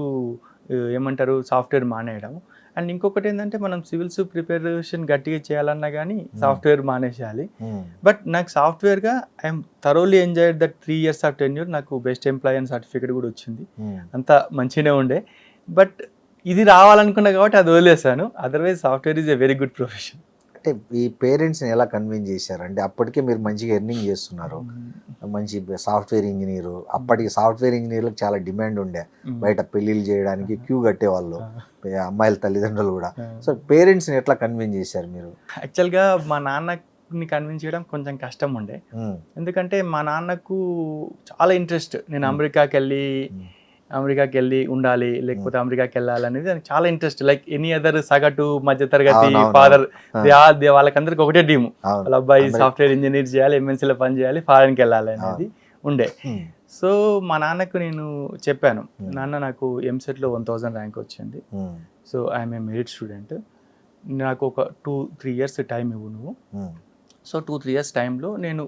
ఏమంటారు సాఫ్ట్వేర్ మానేయడం. అండ్ ఇంకొకటి ఏంటంటే, మనం సివిల్స్ ప్రిపరేషన్ గట్టిగా చేయాలన్నా కానీ సాఫ్ట్వేర్ మానేసేయాలి. బట్ నాకు సాఫ్ట్వేర్గా I'm thoroughly enjoyed that 3 years of tenure. నాకు బెస్ట్ ఎంప్లాయీ అని సర్టిఫికేట్ కూడా వచ్చింది, అంతా మంచిగానే ఉండే. బట్ ఇది రావాలనుకున్నా కాబట్టి అది వదిలేసాను. Otherwise software is a very good profession. అంటే ఈ పేరెంట్స్ని ఎలా కన్విన్స్ చేశారు? అంటే అప్పటికే మీరు మంచిగా ఎర్నింగ్ చేస్తున్నారు, మంచి సాఫ్ట్వేర్ ఇంజనీరు. అప్పటికి సాఫ్ట్వేర్ ఇంజనీర్లకు చాలా డిమాండ్ ఉండే, బయట పెళ్ళిళ్ళు చేయడానికి క్యూ కట్టేవాళ్ళు అమ్మాయిల తల్లిదండ్రులు కూడా. సో పేరెంట్స్ని ఎట్లా కన్విన్స్ చేశారు మీరు? యాక్చువల్గా మా నాన్నని కన్విన్స్ చేయడం కొంచెం కష్టం ఉండే. ఎందుకంటే మా నాన్నకు చాలా ఇంట్రెస్ట్, నేను అమెరికాకి వెళ్ళి ఉండాలి, లేకపోతే అమెరికాకి వెళ్ళాలి అనేది నాకు చాలా ఇంట్రెస్ట్. లైక్ ఎనీ అదర్ సగటు మధ్య తరగతి ఫాదర్, వాళ్ళకందరికి ఒకటే డ్రీమ్, వాళ్ళ అబ్బాయి సాఫ్ట్వేర్ ఇంజనీర్ చేయాలి, ఎంఎన్సీలో పని చేయాలి, ఫారెన్కి వెళ్ళాలి అనేది ఉండే. సో మా నాన్నకు నేను చెప్పాను, నాన్న నాకు ఎంసెట్లో 1000 ర్యాంక్ వచ్చింది, so I'm a merit student, నాకు ఒక 2-3 years టైం ఇవ్వు నువ్వు. సో 2-3 years టైంలో నేను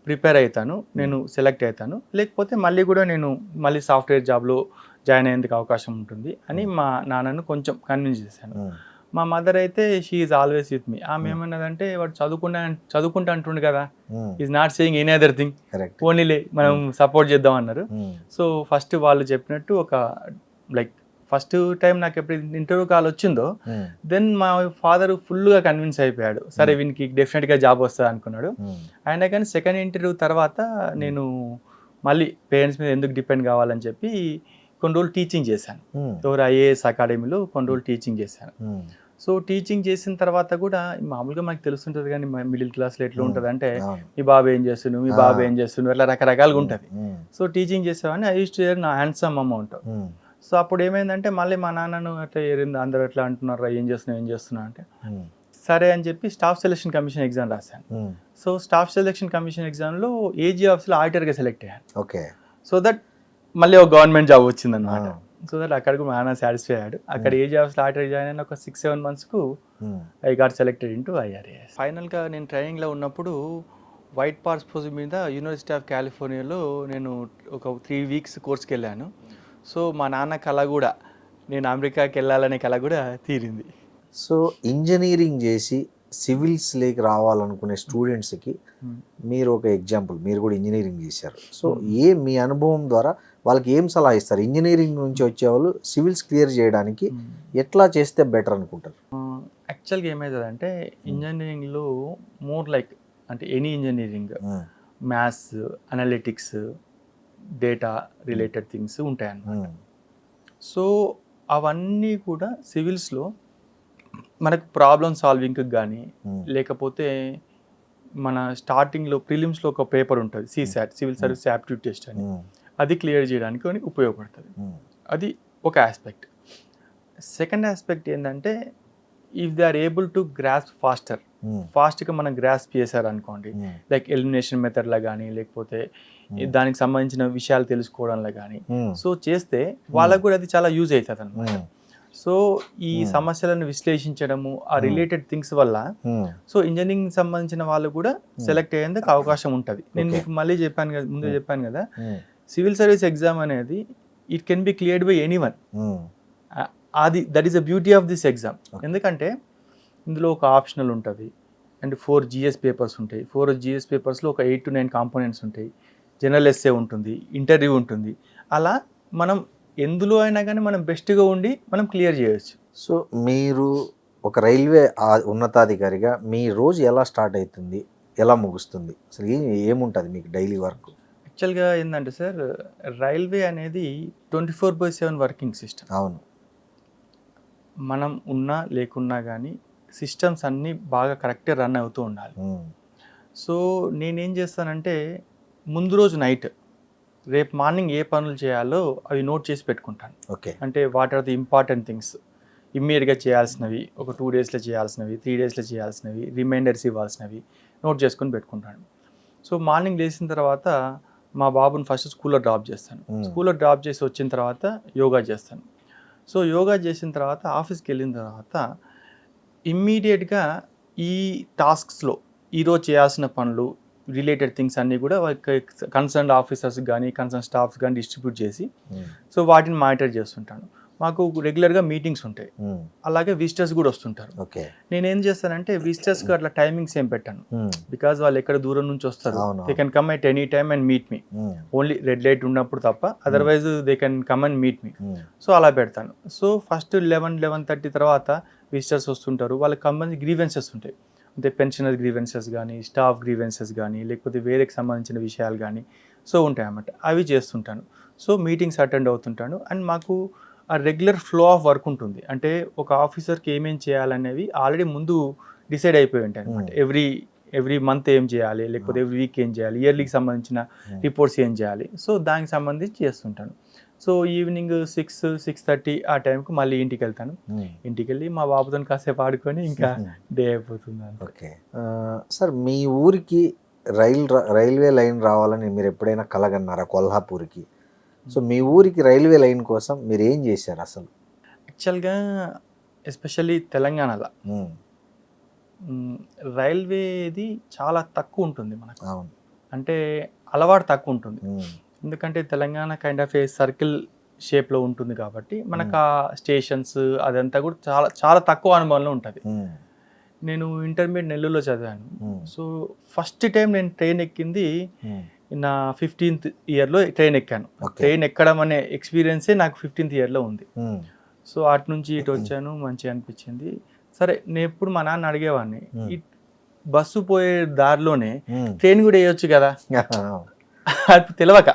ప్రిపేర్ అవుతాను, నేను సెలెక్ట్ అవుతాను, లేకపోతే మళ్ళీ సాఫ్ట్వేర్ జాబ్లో జాయిన్ అయ్యేందుకు అవకాశం ఉంటుంది అని మా నాన్నను కొంచెం కన్విన్స్ చేశాను. మా మదర్ అయితే she is always with me. ఆమె ఏమన్నదంటే, వాడు చదువుకుంటా అంటుండు కదా, is not saying any other thing, ఓన్లీలే మనం సపోర్ట్ చేద్దాం అన్నారు. సో ఫస్ట్ వాళ్ళు చెప్పినట్టు లైక్ ఫస్ట్ టైం నాకు ఎప్పుడు ఇంటర్వ్యూ కాల్ వచ్చిందో, దెన్ మా ఫాదర్ ఫుల్గా కన్విన్స్ అయిపోయాడు, సరే వీనికి డెఫినెట్గా జాబ్ వస్తుంది అనుకున్నాడు. అయినా కానీ సెకండ్ ఇంటర్వ్యూ తర్వాత నేను మళ్ళీ పేరెంట్స్ మీద ఎందుకు డిపెండ్ కావాలని చెప్పి కొన్ని రోజులు టీచింగ్ చేశాను, ఎవరు ఐఏఎస్ అకాడమీలో కొన్ని రోజులు టీచింగ్ చేశాను. సో టీచింగ్ చేసిన తర్వాత కూడా మామూలుగా మనకు తెలుస్తుంటుంది, కానీ మిడిల్ క్లాస్లో ఎట్లా ఉంటుంది అంటే, మీ బాబు ఏం చేస్తున్నావు అట్లా రకరకాలుగా ఉంటుంది. సో టీచింగ్ చేసేవాడిని, ఐ యూస్ టు ఎర్న్ నా హ్యాండ్సమ్ అమౌంట్. సో అప్పుడు ఏమైందంటే, మళ్ళీ మా నాన్నను అట్లా అందరూ ఎట్లా అంటున్నారు, ఏం చేస్తున్నావు అంటే, సరే అని చెప్పి స్టాఫ్ సెలక్షన్ కమిషన్ ఎగ్జామ్ రాశాను. సో స్టాఫ్ సెలక్షన్ కమిషన్ ఎగ్జామ్లో ఏజీ ఆఫీస్లో ఆడిటర్గా సెలెక్ట్ అయ్యాను. ఓకే. సో దట్ మళ్ళీ ఒక గవర్నమెంట్ జాబ్ వచ్చిందన్నమాట. సో దట్ అక్కడికి మా నాన్న సాటిస్ఫై అయ్యాడు. అక్కడ ఏజీ ఆఫీస్లో ఆడిటర్ జాయిన్ అయిన ఒక 6-7 monthsకు I got selected into IRAS. ఫైనల్గా నేను ట్రైనింగ్లో ఉన్నప్పుడు వైట్ పాస్పోర్ట్ మీద యూనివర్సిటీ ఆఫ్ కాలిఫోర్నియాలో నేను ఒక 3 weeks కోర్స్కి వెళ్ళాను. సో మా నాన్న కళ కూడా, నేను అమెరికాకి వెళ్ళాలనే కళ కూడా తీరింది. సో ఇంజనీరింగ్ చేసి సివిల్స్లోకి రావాలనుకునే స్టూడెంట్స్కి మీరు ఒక ఎగ్జాంపుల్, మీరు కూడా ఇంజనీరింగ్ చేశారు. సో మీ అనుభవం ద్వారా వాళ్ళకి ఏం సలహా ఇస్తారు? ఇంజనీరింగ్ నుంచి వచ్చేవాళ్ళు సివిల్స్ క్లియర్ చేయడానికి ఎట్లా చేస్తే బెటర్ అనుకుంటారు? యాక్చువల్గా ఏమవుతుందంటే, ఇంజనీరింగ్లో మోర్ లైక్, అంటే any engineering, maths, analytics, data related things ఉంటాయన్నమాట. సో అవన్నీ కూడా సివిల్స్లో మనకు ప్రాబ్లమ్ సాల్వింగ్కి కానీ లేకపోతే మన స్టార్టింగ్లో ప్రిలిమ్స్లో ఒక పేపర్ ఉంటుంది CSAT, civil service aptitude test అని, అది క్లియర్ చేయడానికి అని ఉపయోగపడుతుంది. అది ఒక ఆస్పెక్ట్. సెకండ్ ఆస్పెక్ట్ ఏంటంటే if they are able to grasp ఫాస్ట్గా మనం గ్రాస్ప్ చేశారు అనుకోండి, లైక్ ఎలిమినేషన్ మెథడ్లో కానీ లేకపోతే దానికి సంబంధించిన విషయాలు తెలుసుకోవడంలో కానీ సో చేస్తే వాళ్ళకు కూడా అది చాలా యూజ్ అవుతుంది అనమాట. సో ఈ సమస్యలను విశ్లేషించడము ఆ రిలేటెడ్ థింగ్స్ వల్ల సో ఇంజనీరింగ్ సంబంధించిన వాళ్ళు కూడా సెలెక్ట్ అయ్యేందుకు అవకాశం ఉంటుంది. నేను మీకు మళ్ళీ చెప్పాను కదా, ముందే చెప్పాను కదా, సివిల్ సర్వీస్ ఎగ్జామ్ అనేది it can be cleared by anyone. That is the beauty of this exam. ఎందుకంటే ఇందులో ఒక ఆప్షనల్ ఉంటుంది అండ్ 4 GS పేపర్స్ ఉంటాయి. 4 GS పేపర్స్లో ఒక 8 to 9 కాంపోనెంట్స్ ఉంటాయి. జనరల్ ఎస్సే ఉంటుంది, ఇంటర్వ్యూ ఉంటుంది. అలా మనం ఎందులో అయినా కానీ మనం బెస్ట్గా ఉండి మనం క్లియర్ చేయొచ్చు. సో మీరు ఒక రైల్వే ఉన్నతాధికారిగా మీ రోజు ఎలా స్టార్ట్ అవుతుంది, ఎలా ముగుస్తుంది, అసలు ఏముంటుంది మీకు డైలీ వర్క్? యాక్చువల్గా ఏంటంటే సార్, రైల్వే అనేది 24/7 వర్కింగ్ సిస్టమ్. అవును. మనం ఉన్నా లేకున్నా కానీ సిస్టమ్స్ అన్నీ బాగా కరెక్ట్గా రన్ అవుతూ ఉండాలి. సో నేనేం చేస్తానంటే ముందు రోజు నైట్ రేపు మార్నింగ్ ఏ పనులు చేయాలో అవి నోట్ చేసి పెట్టుకుంటాను. ఓకే. అంటే what are the important things, ఇమ్మీడియట్గా చేయాల్సినవి, ఒక 2 daysలో చేయాల్సినవి, 3 daysలో చేయాల్సినవి, రిమైండర్స్ ఇవ్వాల్సినవి నోట్ చేసుకొని పెట్టుకుంటాను. సో మార్నింగ్ లేచిన తర్వాత మా బాబుని ఫస్ట్ స్కూల్లో డ్రాప్ చేస్తాను. స్కూల్లో డ్రాప్ చేసి వచ్చిన తర్వాత యోగా చేస్తాను. సో యోగా చేసిన తర్వాత ఆఫీస్కి వెళ్ళిన తర్వాత ఇమ్మీడియట్గా ఈ టాస్క్స్లో ఈరోజు చేయాల్సిన పనులు రిలేటెడ్ థింగ్స్ అన్నీ కూడా కన్సర్న్ ఆఫీసర్స్ కానీ కన్సర్న్ స్టాఫ్స్ కానీ డిస్ట్రిబ్యూట్ చేసి సో వాటిని మానిటర్ చేస్తుంటాను. మాకు రెగ్యులర్గా మీటింగ్స్ ఉంటాయి, అలాగే విజిటర్స్ కూడా వస్తుంటారు. నేనేం చేస్తానంటే విజిటర్స్కి అట్లా టైమింగ్స్ ఏం పెట్టాను, బికాజ్ వాళ్ళు ఎక్కడ దూరం నుంచి వస్తారు, they can come at any time and meet me, only red light ఉన్నప్పుడు తప్ప, otherwise they can come and meet me. So అలా పెడతాను. సో ఫస్ట్ 11-11:30 తర్వాత విజిటర్స్ వస్తుంటారు, వాళ్ళకి సంబంధించి గ్రీవెన్సెస్ ఉంటాయి. అంటే పెన్షనర్ గ్రీవెన్సెస్ కానీ స్టాఫ్ గ్రీవెన్సెస్ కానీ లేకపోతే వేరేకి సంబంధించిన విషయాలు కానీ సో ఉంటాయి అన్నమాట. అవి చేస్తుంటాను. సో మీటింగ్స్ అటెండ్ అవుతుంటాను. అండ్ మాకు ఆ రెగ్యులర్ ఫ్లో ఆఫ్ వర్క్ ఉంటుంది. అంటే ఒక ఆఫీసర్కి ఏమేం చేయాలనేవి ఆల్రెడీ ముందు డిసైడ్ అయిపోయి ఉంటాయి అనమాట. ఎవ్రీ మంత్ ఏం చేయాలి, లేకపోతే ఎవ్రీ వీక్ ఏం చేయాలి, ఇయర్లీకి సంబంధించిన రిపోర్ట్స్ ఏం చేయాలి, సో దానికి సంబంధించి చేస్తుంటాను. సో ఈవినింగ్ 6-6:30 ఆ టైంకి మళ్ళీ ఇంటికి వెళ్తాను. ఇంటికి వెళ్ళి మా బాబుతో కాసేపు ఆడుకొని ఇంకా డే అయిపోతుంది. ఓకే సార్, మీ ఊరికి రైల్వే లైన్ రావాలని మీరు ఎప్పుడైనా కలగన్నారా కొల్హాపూర్కి? సో మీ ఊరికి రైల్వే లైన్ కోసం మీరు ఏం చేశారు అసలు? యాక్చువల్గా ఎస్పెషల్లీ తెలంగాణలో రైల్వేది చాలా తక్కువ ఉంటుంది మనకు. అవును. అంటే అలవాటు తక్కువ ఉంటుంది. ఎందుకంటే Telangana kind of a circle షేప్లో ఉంటుంది కాబట్టి మనకు ఆ స్టేషన్స్ అదంతా కూడా చాలా చాలా తక్కువ అనుభవంలో ఉంటుంది. నేను ఇంటర్మీడియట్ నెల్లూరులో చదివాను. సో ఫస్ట్ టైం నేను ట్రైన్ ఎక్కింది నా 15th ఇయర్లో ట్రైన్ ఎక్కాను. ట్రైన్ ఎక్కడం అనే ఎక్స్పీరియన్సే నాకు 15th ఇయర్లో ఉంది. సో అటు నుంచి ఇటు వచ్చాను, మంచిగా అనిపించింది. సరే నేను ఎప్పుడు మా నాన్న అడిగేవాడిని, బస్సు పోయే దారిలోనే ట్రైన్ కూడా వేయొచ్చు కదా అది తెలియక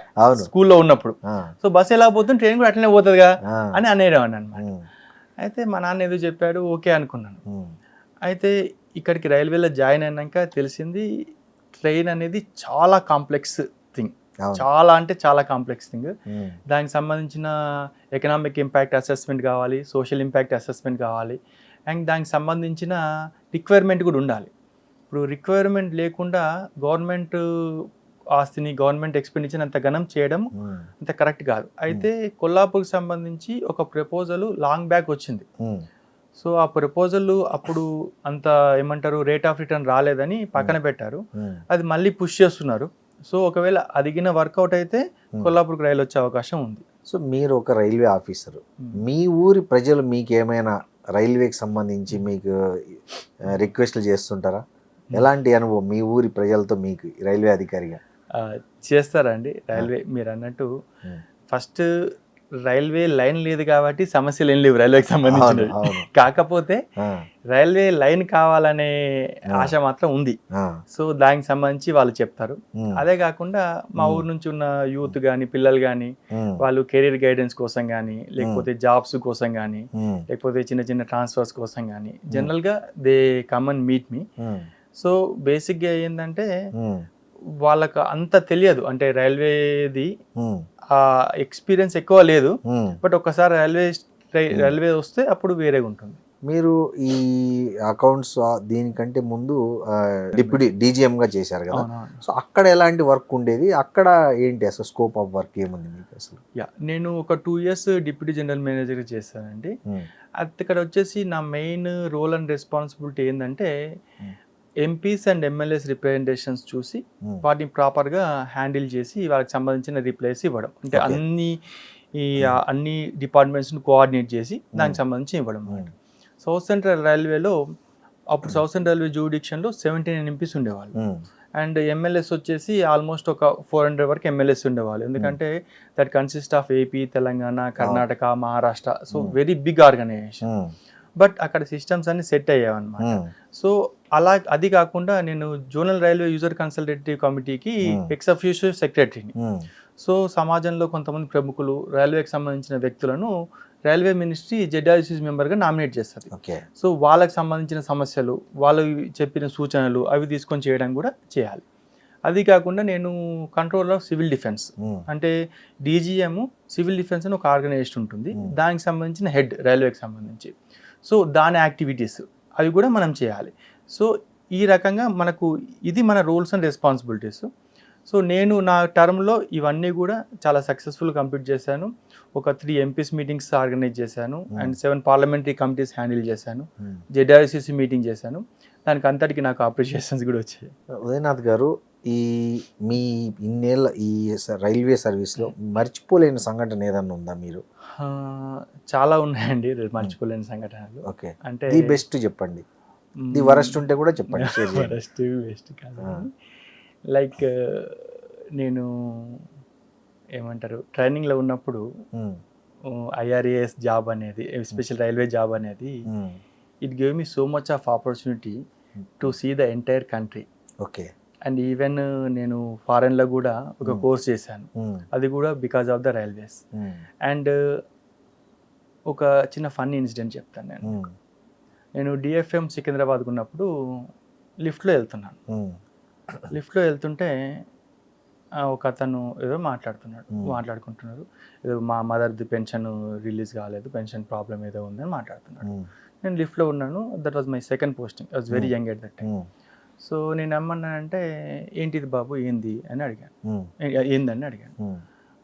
స్కూల్లో ఉన్నప్పుడు. సో బస్సు ఎలా పోతుంది ట్రైన్ కూడా అట్లనే పోతుందిగా అని అనేవాడిని అనమాట. అయితే మా నాన్న ఏదో చెప్పాడు, ఓకే అనుకున్నాను. అయితే ఇక్కడికి రైల్వేలో జాయిన్ అయినాక తెలిసింది ట్రైన్ అనేది చాలా కాంప్లెక్స్ థింగ్, చాలా అంటే చాలా కాంప్లెక్స్ థింగ్. దానికి సంబంధించిన ఎకనామిక్ ఇంపాక్ట్ అసెస్మెంట్ కావాలి, సోషల్ ఇంపాక్ట్ అసెస్మెంట్ కావాలి, అండ్ దానికి సంబంధించిన రిక్వైర్మెంట్ కూడా ఉండాలి. ఇప్పుడు రిక్వైర్మెంట్ లేకుండా గవర్నమెంట్ ఆస్తిని గవర్నమెంట్ ఎక్స్పెండిచర్ అంత ఘనం చేయడం అంత కరెక్ట్ కాదు. అయితే కొల్లాపూర్కి సంబంధించి ఒక ప్రపోజల్ లాంగ్ బ్యాక్ వచ్చింది. సో ఆ ప్రపోజల్ అప్పుడు అంత ఏమంటారు రేట్ ఆఫ్ రిటర్న్ రాలేదని పక్కన పెట్టారు, అది మళ్ళీ పుష్ చేస్తున్నారు. సో ఒకవేళ అదిగిన వర్కౌట్ అయితే కొల్లాపూర్కి రైలు వచ్చే అవకాశం ఉంది. సో మీరు ఒక రైల్వే ఆఫీసరు, మీ ఊరి ప్రజలు మీకు ఏమైనా రైల్వేకి సంబంధించి మీకు రిక్వెస్ట్లు చేస్తుంటారా? ఎలాంటి అనుభవం మీ ఊరి ప్రజలతో మీకు రైల్వే అధికారిగా? చేస్తారండి రైల్వే. మీరు అన్నట్టు ఫస్ట్ రైల్వే లైన్ లేదు కాబట్టి సమస్యలు ఏం లేవు రైల్వేకి సంబంధించినవి. అవును. కాకపోతే ఆ, రైల్వే లైన్ కావాలనే ఆ. ఆశ మాత్రం ఉంది. ఆ, సో దానికి సంబంధించి వాళ్ళు చెప్తారు. ఉమ్, అదే కాకుండా మా మ్మ్. ఊరు నుంచి ఉన్న యూత్ కానీ పిల్లలు కానీ ఉమ్, వాళ్ళు కెరీర్ గైడెన్స్ కోసం కానీ లేకపోతే జాబ్స్ కోసం కానీ ఉమ్, లేకపోతే చిన్న చిన్న ట్రాన్స్ఫర్స్ కోసం కానీ జనరల్గా they come and meet me. Um, so బేసిక్గా ఏంటంటే ఉమ్, వాళ్ళకు అంత తెలియదు, అంటే రైల్వేది ఉమ్, ఆ ఎక్స్పీరియన్స్ ఎక్కువ లేదు. ఉమ్. బట్ ఒక్కసారి రైల్వే వస్తే అప్పుడు వేరేగా ఉంటుంది. మీరు ఈ అకౌంట్స్ దీనికంటే ముందు డిప్యూటీ డీజీఎంగా చేశారు కదా, అవునవును. సో అక్కడ ఎలాంటి వర్క్ ఉండేది, అక్కడ ఏంటి అసలు స్కోప్ ఆఫ్ వర్క్ ఏముంది మీకు అసలు? నేను ఒక 2 years డిప్యూటీ జనరల్ మేనేజర్ చేశానండి. ఉమ్, అక్కడ వచ్చేసి నా మెయిన్ రోల్ అండ్ రెస్పాన్సిబిలిటీ ఏంటంటే Hmm. MPs and MLAs representations చూసి ఉమ్, వాటిని ప్రాపర్గా హ్యాండిల్ చేసి వాళ్ళకి సంబంధించిన రిప్లైస్ ఇవ్వడం, అంటే Okay. అన్ని డిపార్ట్మెంట్స్ని కోఆర్డినేట్ చేసి దానికి సంబంధించి ఇవ్వడం. ఉమ్, సౌత్ సెంట్రల్ రైల్వేలో అప్పుడు సౌత్ సెంట్రల్ రైల్వే జ్యూడిక్షన్లో 17 ఎంపీస్ ఉండేవాళ్ళు. ఉమ్, అండ్ ఎమ్మెల్యేస్ వచ్చేసి ఆల్మోస్ట్ ఒక 400 వరకు ఎమ్మెల్యేస్ ఉండేవాళ్ళు. ఎందుకంటే that consist of AP, Telangana, Karnataka, Maharashtra. So very big organization. Um, but అక్కడ సిస్టమ్స్ అన్ని సెట్ అయ్యావన్నమాట. ఉమ్, సో అది కాకుండా నేను జోనల్ రైల్వే యూజర్ కన్సల్టేటివ్ కమిటీకి ఎక్స్ అఫీషియో సెక్రటరీని. ఉమ్, సో సమాజంలో కొంతమంది ప్రముఖులు రైల్వేకి సంబంధించిన వ్యక్తులను రైల్వే మినిస్ట్రీ జెడ్ఆర్సీస్ మెంబర్గా నామినేట్ చేస్తుంది. ఓకే. సో వాళ్ళకి సంబంధించిన సమస్యలు, వాళ్ళు చెప్పిన సూచనలు అవి తీసుకొని చేయడం కూడా చేయాలి. అది కాకుండా నేను కంట్రోలర్ ఆఫ్ సివిల్ డిఫెన్స్, ఉమ్, అంటే డీజీఎం సివిల్ డిఫెన్స్ అని ఒక ఆర్గనైజేషన్ ఉంటుంది, Hmm. దానికి సంబంధించిన హెడ్ రైల్వేకి సంబంధించి. సో దాని యాక్టివిటీస్ అవి కూడా మనం చేయాలి. సో ఈ రకంగా మనకు ఇది మన రోల్స్ అండ్ రెస్పాన్సిబిలిటీస్. సో నేను నా టర్మ్లో ఇవన్నీ కూడా చాలా సక్సెస్ఫుల్ కంప్లీట్ చేశాను. ఒక 3 ఎంపీస్ మీటింగ్స్ ఆర్గనైజ్ చేశాను అండ్ 7 పార్లమెంటరీ కమిటీస్ హ్యాండిల్ చేశాను. ఉమ్. జెడ్ఆర్సీసీ మీటింగ్ చేశాను. దానికి అంతటికి నాకు అప్రిషియేషన్స్ కూడా వచ్చాయి. ఉదయనాథ్ గారు, మీ ఇన్నేళ్ళ ఈ రైల్వే సర్వీస్లో మర్చిపోలేని సంఘటన ఏదన్నా ఉందా మీరు? ఆ, చాలా ఉన్నాయండి మర్చిపోలేని సంఘటనలు. ఓకే, అంటే ది బెస్ట్ చెప్పండి, ది వరస్ట్ ఉంటే కూడా చెప్పండి, share చేయండి. బెస్ట్ కాదు, లైక్ నేను ఏమంటారు ట్రైనింగ్లో ఉన్నప్పుడు ఉమ్, ఐఆర్ఏఎస్ జాబ్ అనేది, స్పెషల్ రైల్వే జాబ్ అనేది, um, it gave me so much of opportunity to see the entire country. Okay. And even నేను ఫారెన్లో కూడా ఒక కోర్స్ చేశాను, ఉమ్, అది కూడా because of the railways. Um, and ఒక చిన్న ఫన్నీ ఇన్సిడెంట్ చెప్తాను నేను. ఉమ్, నేను డిఎఫ్ఎం సికింద్రాబాద్కు ఉన్నప్పుడు లిఫ్ట్లో వెళ్తున్నాను. ఉమ్, లిఫ్ట్లో వెళ్తుంటే ఒక అతను ఏదో మాట్లాడుకుంటున్నారు, ఏదో మా మదర్ది పెన్షన్ రిలీజ్ కాలేదు, పెన్షన్ ప్రాబ్లం ఏదో ఉందని మాట్లాడుతున్నాడు. ఉమ్, నేను లిఫ్ట్లో ఉన్నాను. That was my second posting. I was very young at that time. Um, so నేను ఏమన్నానంటే ఏంటిది బాబు ఏంది అని అడిగాను. ఉమ్, ఏందని అడిగాను. ఉమ్,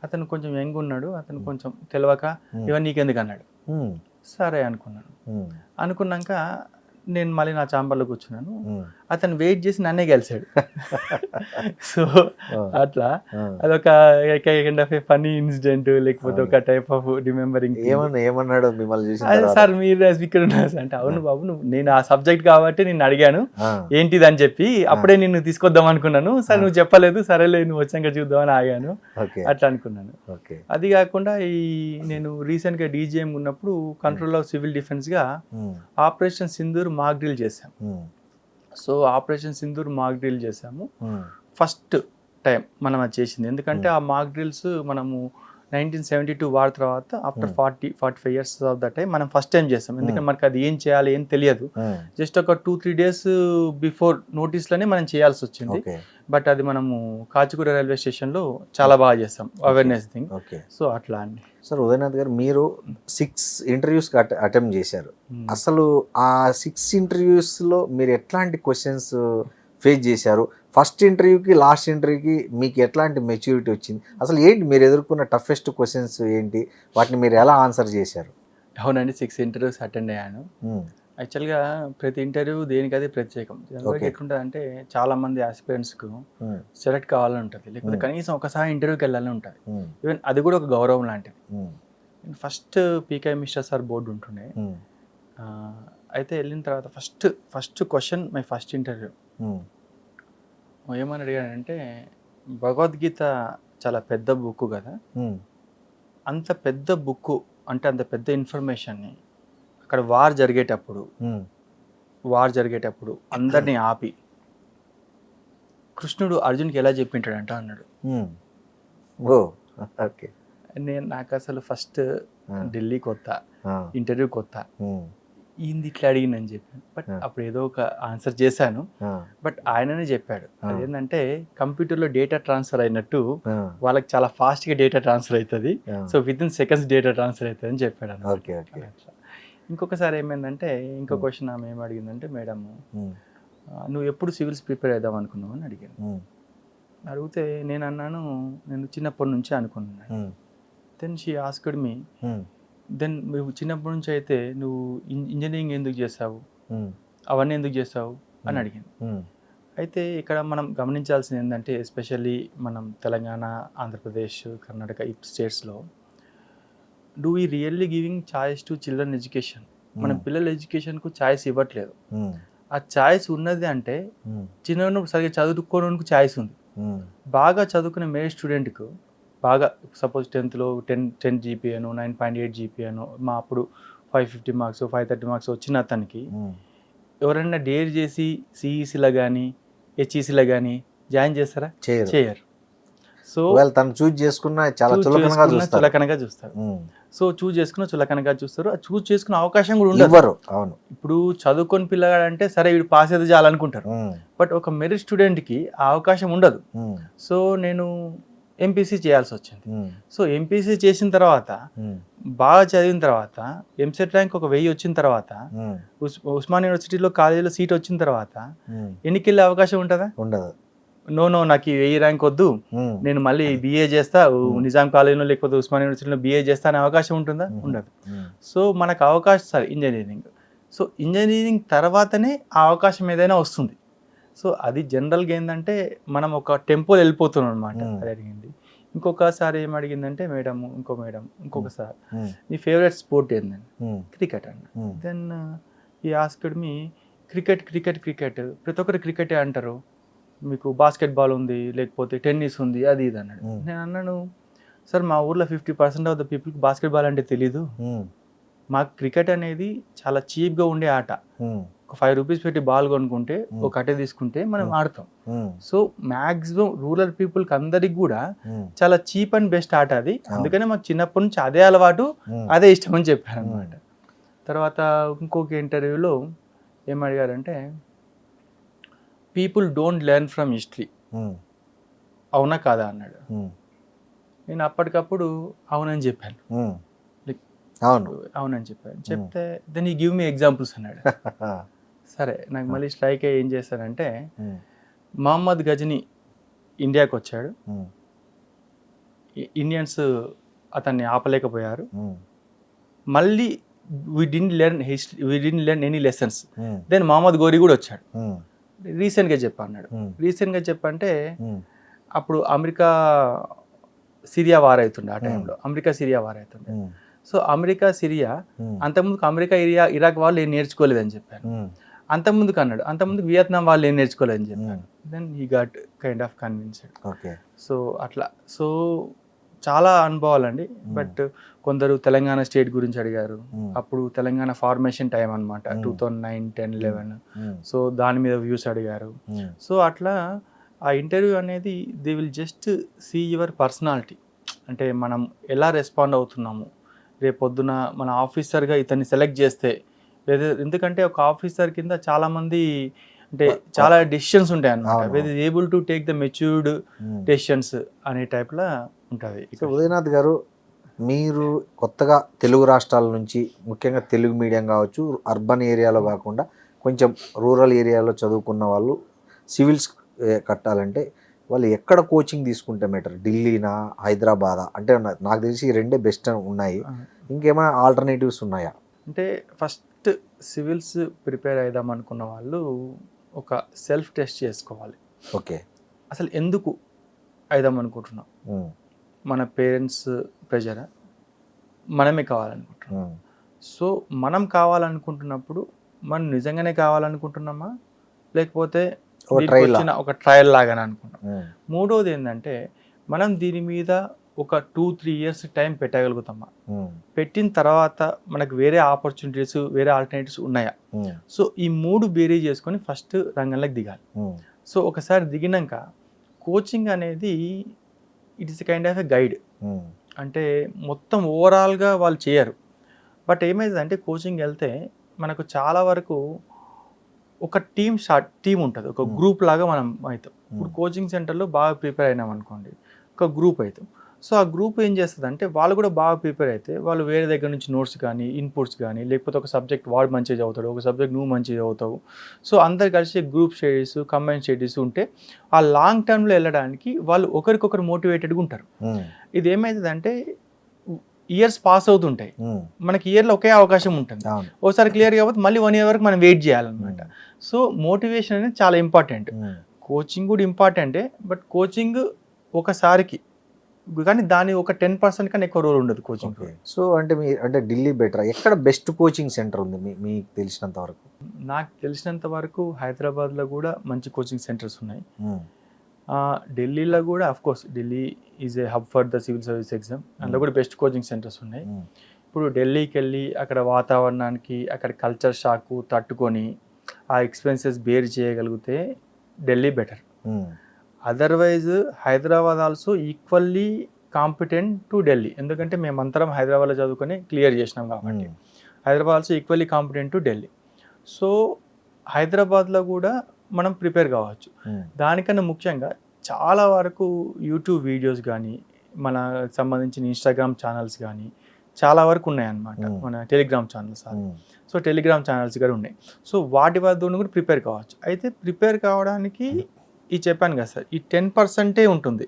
అతను కొంచెం యంగ్ ఉన్నాడు, అతను కొంచెం తెలియక ఇవన్నీ నీకెందుకు అన్నాడు. ఉమ్, సరే అనుకున్నాను. ఉమ్, అనుకున్నాక నేను మళ్ళీ నా చాంబర్లో కూర్చున్నాను. ఉమ్, అతను వెయిట్ చేసి నన్నే గెలిచాడు. సో అట్లా అదొక kind of a funny incident, లేకపోతే ఒక టైప్ ఆఫ్ రిమెంబరింగ్. ఏమన్నాడు మిమ్మల్ని చూసి? అదే సార్ మీరు ఇక్కడ ఉన్నారు అంటే, అవును బాబు నేను ఆ సబ్జెక్ట్ కాబట్టి నేను అడిగాను ఏంటిది అని చెప్పి, అప్పుడే నిన్ను తీసుకొద్దాం అనుకున్నాను. సరే నువ్వు చెప్పలేదు, సరేలే నువ్వు వచ్చాక చూద్దామని ఆగాను, అట్లా అనుకున్నాను. అది కాకుండా నేను రీసెంట్గా డీజీఎం ఉన్నప్పుడు కంట్రోల్ ఆఫ్ సివిల్ డిఫెన్స్గా ఆపరేషన్ సింధూర్ మాక్ డ్రిల్ చేశాం. So operation Sindoor mock drill చేసాము. ఫస్ట్ టైం మనం అది చేసింది. ఎందుకంటే ఆ మాక్ డ్రిల్స్ మనము 1972 వార్ తర్వాత after 40-45 years of the time మనం ఫస్ట్ టైం చేస్తాం. ఎందుకంటే మనకు అది ఏం చేయాలి ఏం తెలియదు. జస్ట్ ఒక 2-3 days బిఫోర్ నోటీస్లోనే మనం చేయాల్సి వచ్చింది. బట్ అది మనము కాచిగూడ రైల్వే స్టేషన్లో చాలా బాగా చేస్తాం, అవేర్నెస్ థింగ్. సో అట్లా అండి. సార్ ఉదయనాథ్ గారు, మీరు 6 ఇంటర్వ్యూస్కి అటెంప్ట్ చేశారు. అసలు ఆ 6 ఇంటర్వ్యూస్లో మీరు ఎట్లాంటి క్వశ్చన్స్ ఫేస్ చేశారు? ఫస్ట్ ఇంటర్వ్యూకి లాస్ట్ ఇంటర్వ్యూకి మీకు ఎట్లాంటి మెచ్యూరిటీ వచ్చింది? అసలు ఏంటి మీరు ఎదుర్కొన్న టఫెస్ట్ క్వశ్చన్స్ ఏంటి? వాటిని మీరు ఎలా ఆన్సర్ చేశారు? అవునండి, 6 ఇంటర్వ్యూస్ అటెండ్ అయ్యాను. యాక్చువల్గా ప్రతి ఇంటర్వ్యూ దేనికదే ప్రత్యేకం. ఎట్లుంటుంది అంటే చాలా మంది ఆస్పిరెంట్స్కు సెలెక్ట్ కావాలని ఉంటుంది, లేకపోతే కనీసం ఒకసారి ఇంటర్వ్యూకి వెళ్ళాలని ఉంటుంది. ఈవెన్ అది కూడా ఒక గౌరవం లాంటిది. ఫస్ట్ పీకే మిస్టర్ సార్ బోర్డు ఉంటుండే. అయితే వెళ్ళిన తర్వాత first question my first interview ఏమని అడిగానంటే, భగవద్గీత చాలా పెద్ద బుక్ కదా, అంత పెద్ద బుక్ అంటే అంత పెద్ద ఇన్ఫర్మేషన్ని అక్కడ వార్ జరిగేటప్పుడు అందరినీ ఆపి కృష్ణుడు అర్జున్కి ఎలా చెప్పింటాడంట అన్నాడు. ఓ ఓకే. నాకు అసలు ఫస్ట్ ఢిల్లీ కొత్త, ఇంటర్వ్యూ కొత్త, ఈయనది ఇట్లా అడిగిందని చెప్పాను. బట్ అప్పుడు ఏదో ఒక ఆన్సర్ చేశాను. బట్ ఆయననే చెప్పాడు అదేంటంటే కంప్యూటర్లో డేటా ట్రాన్స్ఫర్ అయినట్టు వాళ్ళకి చాలా ఫాస్ట్గా డేటా ట్రాన్స్ఫర్ అవుతుంది, so with in seconds data transfer అవుతుంది అని చెప్పాడు అన్న. ఇంకొకసారి ఏమైందంటే ఇంకో క్వశ్చన్ ఆమె ఏం అడిగిందంటే, మేడం నువ్వు ఎప్పుడు సివిల్స్ ప్రిపేర్ అవుదాం అనుకున్నావు అని అడిగాను. అడిగితే నేను అన్నాను నేను చిన్నప్పటి నుంచే అనుకున్నాను. Then she asked me, then నువ్వు చిన్నప్పటి నుంచి అయితే నువ్వు ఇంజనీరింగ్ ఎందుకు చేస్తావు, అవన్నీ ఎందుకు చేస్తావు అని అడిగింది. అయితే ఇక్కడ మనం గమనించాల్సింది ఏంటంటే ఎస్పెషల్లీ మనం తెలంగాణ, ఆంధ్రప్రదేశ్, కర్ణాటక ఈ స్టేట్స్లో do we really giving choice to children education? మన పిల్లల ఎడ్యుకేషన్కు ఛాయిస్ ఇవ్వట్లేదు. ఆ ఛాయిస్ ఉన్నది అంటే చిన్న సరిగ్గా చదువుకోవడానికి ఛాయిస్ ఉంది. బాగా చదువుకునే మెరిట్ స్టూడెంట్కు బాగా సపోజ్ 10th 10 జీపీఏను, 9.8 జీపీఏను, మా అప్పుడు 550 మార్క్స్ 530 మార్క్స్ వచ్చిన అతనికి ఎవరైనా డేర్ చేసి సిఈసీలో కానీ హెచ్ఈసీలో కానీ జాయిన్ చేస్తారా? చేయరు. సో తను చూజ్ చేసుకున్న చాలా చులకనగా చూస్తారు. సో చూజ్ చేసుకున్న చులకనగా చూస్తారు. చూజ్ చేసుకున్న అవకాశం కూడా ఉండదు. అవును, ఇప్పుడు చదువుకొని పిల్లగాడు అంటే సరే వీడు పాస్ అయితే చాలనుకుంటారు. బట్ ఒక మెరిట్ స్టూడెంట్కి ఆ అవకాశం ఉండదు. సో నేను ఎంపీసీ చేయాల్సి వచ్చింది. సో ఎంపీసీ చేసిన తర్వాత బాగా చదివిన తర్వాత ఎంసెట్ ర్యాంక్ ఒక 1000 వచ్చిన తర్వాత ఉస్మాన్ యూనివర్సిటీలో కాలేజీలో సీట్ వచ్చిన తర్వాత ఎన్నికి వెళ్ళే అవకాశం ఉంటుందా? ఉండదు. నో నాకు 1000 ర్యాంక్ వద్దు, నేను మళ్ళీ బీఏ చేస్తా నిజాం కాలేజీలో లేకపోతే ఉస్మాన్ యూనివర్సిటీలో బీఏ చేస్తా అనే అవకాశం ఉంటుందా? ఉండదు. సో మనకు అవకాశం సార్ ఇంజనీరింగ్. సో ఇంజనీరింగ్ తర్వాతనే ఆ అవకాశం ఏదైనా వస్తుంది. సో అది జనరల్గా ఏంటంటే మనం ఒక టెంపోలో వెళ్ళిపోతున్నాం అనమాట. అది అడిగింది. ఇంకొకసారి ఏం అడిగిందంటే ఇంకొకసారి నీ ఫేవరెట్ స్పోర్ట్ ఏంటండి? క్రికెట్ అన్న. దెన్ ఈ ఆస్క్డ్ మీ క్రికెట్ ప్రతి ఒక్కరు క్రికెటే అంటారు, మీకు బాస్కెట్బాల్ ఉంది, లేకపోతే టెన్నిస్ ఉంది, అది ఇది అన్నాడు. నేను అన్నాను సార్ మా ఊర్లో 50% ఆఫ్ ద పీపుల్కి బాస్కెట్బాల్ అంటే తెలీదు. మాకు క్రికెట్ అనేది చాలా చీప్గా ఉండే ఆట. ఒక 5 రూపీస్ పెట్టి బాల్ కొనుక్కుంటే ఒక అట్టే తీసుకుంటే మనం ఆడతాం. సో మ్యాక్సిమం రూరల్ పీపుల్కి అందరికి కూడా చాలా చీప్ అండ్ బెస్ట్ ఆట అది. అందుకనే మాకు చిన్నప్పటి నుంచి అదే అలవాటు, అదే ఇష్టం అని చెప్పారు అనమాట. తర్వాత ఇంకొక ఇంటర్వ్యూలో ఏం అడిగారంటే people don't learn from history, అవునా కాదా అన్నాడు. నేను అప్పటికప్పుడు అవునని చెప్పాను. అవునని చెప్పాను. చెప్తే దెన్ ఈ గివ్ మీ ఎగ్జాంపుల్స్ అన్నాడు. సరే నాకు మళ్ళీ స్ట్రైక్ అయ్యి ఏం చేశానంటే మహమ్మద్ గజనీ ఇండియాకి వచ్చాడు, ఇండియన్స్ అతన్ని ఆపలేకపోయారు. మళ్ళీ we didn't learn any lessons. Then Mohammad Ghori కూడా వచ్చాడు. రీసెంట్గా చెప్పన్నాడు. రీసెంట్గా చెప్పంటే అప్పుడు అమెరికా సిరియా వార్ అవుతుండే. ఆ టైంలో అమెరికా సిరియా వార్ అవుతుండే. సో అమెరికా సిరియా అంతకుముందుకు అమెరికా ఇరాక్ వాళ్ళు ఏం నేర్చుకోలేదని చెప్పాను. అంతకుముందుకు అన్నాడు అంతకుముందుకు వియత్నాం వాళ్ళు ఏం నేర్చుకోలేదని చెప్పాను. Then he got kind of convinced. So అట్లా సో చాలా అనుభవాలండి. బట్ కొందరు తెలంగాణ స్టేట్ గురించి అడిగారు. అప్పుడు తెలంగాణ ఫార్మేషన్ టైం అనమాట, 2009, 10, 11. సో దాని మీద వ్యూస్ అడిగారు. సో అట్లా ఆ ఇంటర్వ్యూ అనేది they will just see your personality, అంటే మనం ఎలా రెస్పాండ్ అవుతున్నాము. రేపు పొద్దున మన ఆఫీసర్గా ఇతన్ని సెలెక్ట్ చేస్తే లేదా, ఎందుకంటే ఒక ఆఫీసర్ కింద చాలామంది అంటే చాలా డెసిషన్స్ ఉంటాయి అన్నమాట. Whether is able to take the matured decisions అనే టైప్లో ఉంటుంది. సో ఉదయనాథ్ గారు, మీరు కొత్తగా తెలుగు రాష్ట్రాల నుంచి ముఖ్యంగా తెలుగు మీడియం కావచ్చు, అర్బన్ ఏరియాలో కాకుండా కొంచెం రూరల్ ఏరియాలో చదువుకున్న వాళ్ళు సివిల్స్ కట్టాలంటే వాళ్ళు ఎక్కడ కోచింగ్ తీసుకుంటే బెటర్? ఢిల్లీనా, హైదరాబాదా? అంటే నాకు తెలిసి ఈ రెండే బెస్ట్ ఉన్నాయి. ఇంకేమైనా ఆల్టర్నేటివ్స్ ఉన్నాయా? అంటే ఫస్ట్ సివిల్స్ ప్రిపేర్ అయిదాం అనుకున్న వాళ్ళు ఒక సెల్ఫ్ టెస్ట్ చేసుకోవాలి. ఓకే, అసలు ఎందుకు అయిదాం అనుకుంటున్నాం? మన పేరెంట్స్ ప్రెజరా, మనమే కావాలనుకుంటున్నాం. సో మనం కావాలనుకుంటున్నప్పుడు మనం నిజంగానే కావాలనుకుంటున్నామా, లేకపోతే ఒక ట్రయల్ లాగానే అనుకుంటున్నాం? మూడోది ఏంటంటే మనం దీని మీద ఒక 2-3 ఇయర్స్ టైం పెట్టగలుగుతామా, పెట్టిన తర్వాత మనకు వేరే ఆపర్చునిటీస్ వేరే ఆల్టర్నేటివ్స్ ఉన్నాయా, సో ఈ 3 బేరీ చేసుకొని ఫస్ట్ రంగంలోకి దిగాలి. సో ఒకసారి దిగినాక కోచింగ్ అనేది it is kind of a guide. అంటే మొత్తం ఓవరాల్గా వాళ్ళు చేయరు. బట్ ఏమైందంటే కోచింగ్ వెళ్తే మనకు చాలా వరకు ఒక టీం ఉంటుంది, ఒక గ్రూప్ లాగా మనం అవుతాం. ఇప్పుడు కోచింగ్ సెంటర్లో బాగా ప్రిపేర్ అయినాం అనుకోండి, ఒక గ్రూప్ అవుతాం. సో ఆ గ్రూప్ ఏం చేస్తుంది అంటే వాళ్ళు కూడా బాగా ప్రిపేర్ అయితే వాళ్ళు వేరే దగ్గర నుంచి నోట్స్ కానీ ఇన్పుట్స్ కానీ, లేకపోతే ఒక సబ్జెక్ట్ వాడు మంచిగా చదువుతాడు, ఒక సబ్జెక్ట్ నువ్వు మంచిగా చదువుతావు, సో అందరు కలిసి గ్రూప్ స్టడీస్ కంబైన్ స్టడీస్ ఉంటే ఆ లాంగ్ టర్మ్లో వెళ్ళడానికి వాళ్ళు ఒకరికొకరు మోటివేటెడ్గా ఉంటారు. ఇది ఏమవుతుందంటే ఇయర్స్ పాస్ అవుతుంటాయి, మనకి ఇయర్లో ఒకే అవకాశం ఉంటుంది. ఒకసారి క్లియర్ కాకపోతే మళ్ళీ 1 year వరకు మనం వెయిట్ చేయాలన్నమాట. సో మోటివేషన్ అనేది చాలా ఇంపార్టెంట్. కోచింగ్ కూడా ఇంపార్టెంటే, బట్ కోచింగ్ ఒకసారికి, కానీ దాని ఒక 10% కన్నా ఎక్కువ రోల్ ఉండదు కోచింగ్. సో అంటే ఢిల్లీ బెటర్, ఎక్కడ బెస్ట్ కోచింగ్ సెంటర్ ఉంది మీకు తెలిసినంత వరకు? నాకు తెలిసినంత వరకు హైదరాబాద్లో కూడా మంచి కోచింగ్ సెంటర్స్ ఉన్నాయి. ఢిల్లీలో కూడా course Delhi is a hub for the civil service exam, అందులో కూడా బెస్ట్ కోచింగ్ సెంటర్స్ ఉన్నాయి. ఇప్పుడు ఢిల్లీకి వెళ్ళి అక్కడ వాతావరణానికి అక్కడ కల్చర్ షాక్ తట్టుకొని ఆ ఎక్స్పెన్సెస్ బేర్ చేయగలిగితే Delhi better. Otherwise Hyderabad also equally competent to Delhi, ఎందుకంటే మేమంతరం హైదరాబాద్లో చదువుకొని క్లియర్ చేసినాం కాబట్టి Hyderabad also equally competent to Delhi. So హైదరాబాద్లో కూడా మనం ప్రిపేర్ కావచ్చు. దానికన్నా ముఖ్యంగా చాలా వరకు యూట్యూబ్ వీడియోస్ కానీ, మన సంబంధించిన ఇన్స్టాగ్రామ్ ఛానల్స్ కానీ చాలా వరకు ఉన్నాయన్నమాట, మన Telegram channels. So Telegram channels కూడా ఉన్నాయి. సో వాటి వద్ద కూడా ప్రిపేర్ కావచ్చు. అయితే ప్రిపేర్ కావడానికి ఈ చెప్పాను కదా సార్, ఈ 10% ఉంటుంది